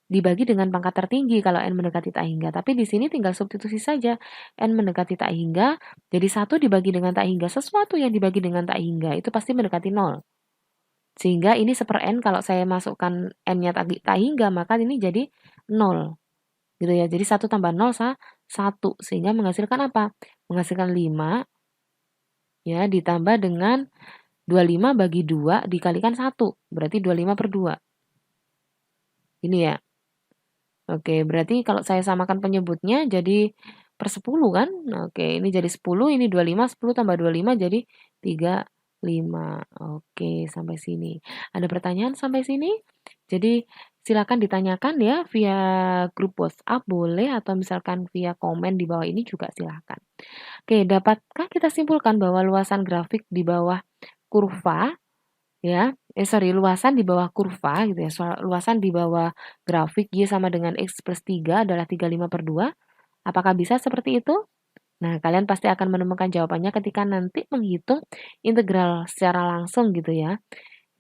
dibagi dengan pangkat tertinggi kalau n mendekati tak hingga. Tapi di sini tinggal substitusi saja n mendekati tak hingga. Jadi 1 dibagi dengan tak hingga, sesuatu yang dibagi dengan tak hingga itu pasti mendekati 0. Sehingga ini seper n kalau saya masukkan n-nya tak hingga maka ini jadi 0. Gitu ya. Jadi 1 tambah 0 1 sehingga menghasilkan apa? Menghasilkan 5 ya ditambah dengan 25 bagi 2 dikalikan 1, berarti 25/2. Ini ya. Oke, berarti kalau saya samakan penyebutnya jadi per 10 kan? Oke, ini jadi 10, ini 25, 10 tambah 25 jadi 35. Oke, sampai sini. Ada pertanyaan sampai sini? Jadi silakan ditanyakan ya via grup WhatsApp boleh atau misalkan via komen di bawah ini juga silakan. Oke, dapatkah kita simpulkan bahwa luasan grafik di bawah kurva ya, luasan di bawah kurva gitu ya, luasan di bawah grafik Y sama dengan X plus 3 adalah 35/2. Apakah bisa seperti itu? Nah, kalian pasti akan menemukan jawabannya ketika nanti menghitung integral secara langsung gitu ya.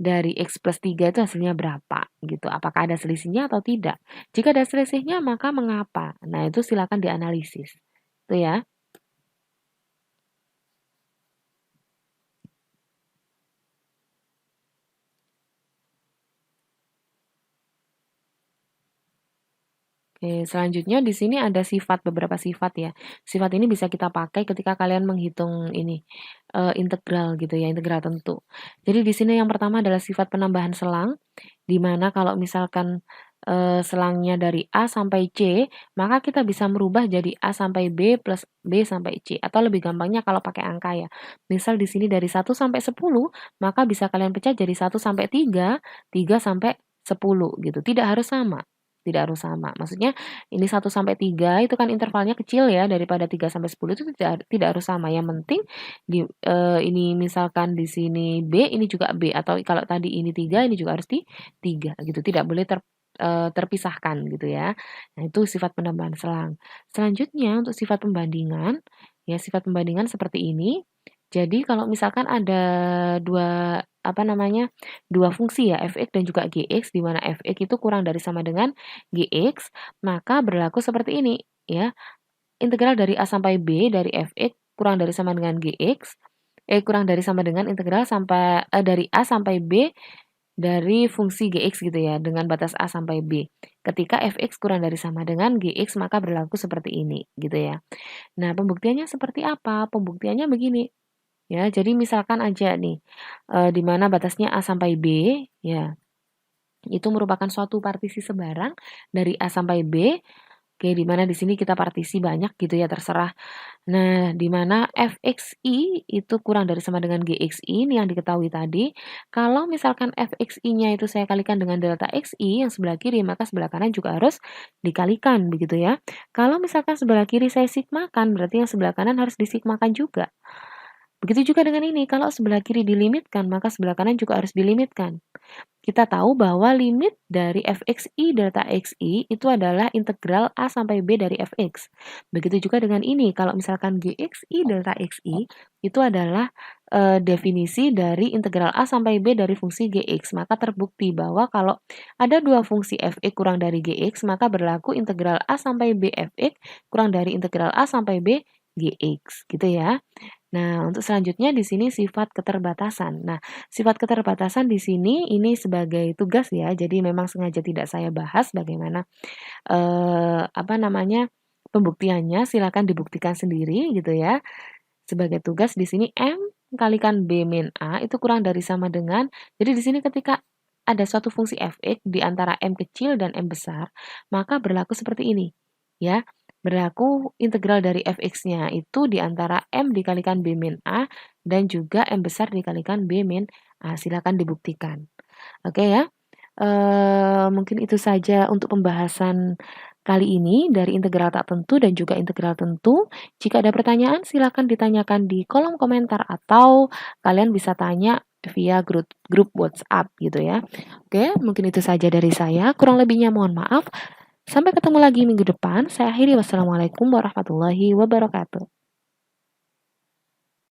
Dari X plus 3 itu hasilnya berapa gitu. Apakah ada selisihnya atau tidak? Jika ada selisihnya, maka mengapa? Nah, itu silakan dianalisis. Itu ya. Oke, selanjutnya di sini ada beberapa sifat ya. Sifat ini bisa kita pakai ketika kalian menghitung ini integral gitu ya, integral tentu. Jadi di sini yang pertama adalah sifat penambahan selang, di mana kalau misalkan selangnya dari A sampai C, maka kita bisa merubah jadi A sampai B plus B sampai C. Atau lebih gampangnya kalau pakai angka ya. Misal di sini dari 1 sampai 10, maka bisa kalian pecah jadi 1 sampai 3, 3 sampai 10 gitu. Tidak harus sama. Tidak harus sama. Maksudnya ini 1 sampai 3 itu kan intervalnya kecil ya daripada 3 sampai 10 itu tidak harus sama. Yang penting ini misalkan di sini B, ini juga B atau kalau tadi ini 3, ini juga harus di 3 gitu. Tidak boleh terpisahkan gitu ya. Nah, itu sifat penambahan selang. Selanjutnya untuk sifat pembandingan, ya sifat pembandingan seperti ini. Jadi kalau misalkan ada dua fungsi ya f(x) dan juga g(x), di mana f(x) itu kurang dari sama dengan g(x), maka berlaku seperti ini ya. Integral dari a sampai b dari f(x) kurang dari sama dengan g(x), kurang dari sama dengan integral dari a sampai b dari fungsi gx gitu ya, dengan batas a sampai b. Ketika f(x) kurang dari sama dengan gx, maka berlaku seperti ini gitu ya. Nah, pembuktiannya seperti apa? Pembuktiannya begini. Ya, jadi misalkan aja nih, di mana batasnya A sampai B, ya, itu merupakan suatu partisi sebarang dari A sampai B, oke, di mana di sini kita partisi banyak gitu ya, terserah. Nah, di mana fxi itu kurang dari sama dengan gxi, ini yang diketahui tadi. Kalau misalkan fxi-nya itu saya kalikan dengan delta xi yang sebelah kiri, maka sebelah kanan juga harus dikalikan, begitu ya. Kalau misalkan sebelah kiri saya sigmakan, berarti yang sebelah kanan harus disigmakan juga. Begitu juga dengan ini, kalau sebelah kiri dilimitkan, maka sebelah kanan juga harus dilimitkan. Kita tahu bahwa limit dari fxi delta xi itu adalah integral a sampai b dari fx. Begitu juga dengan ini, kalau misalkan gxi delta xi itu adalah definisi dari integral a sampai b dari fungsi gx. Maka terbukti bahwa kalau ada dua fungsi fx kurang dari gx, maka berlaku integral a sampai b fx kurang dari integral a sampai b gx, gitu ya. Nah, untuk selanjutnya di sini sifat keterbatasan. Nah, sifat keterbatasan di sini ini sebagai tugas ya. Jadi memang sengaja tidak saya bahas bagaimana pembuktiannya. Silakan dibuktikan sendiri gitu ya. Sebagai tugas di sini M kalikan B min A itu kurang dari sama dengan. Jadi di sini ketika ada suatu fungsi fx di antara M kecil dan M besar, maka berlaku seperti ini. Ya, berlaku integral dari fx-nya itu di antara M dikalikan B min A dan juga M besar dikalikan B min A. Silakan dibuktikan. Oke ya. Mungkin itu saja untuk pembahasan kali ini dari integral tak tentu dan juga integral tentu. Jika ada pertanyaan, silakan ditanyakan di kolom komentar atau kalian bisa tanya via grup WhatsApp gitu ya. Oke, mungkin itu saja dari saya. Kurang lebihnya mohon maaf. Sampai ketemu lagi minggu depan. Saya akhiri. Wassalamualaikum warahmatullahi wabarakatuh.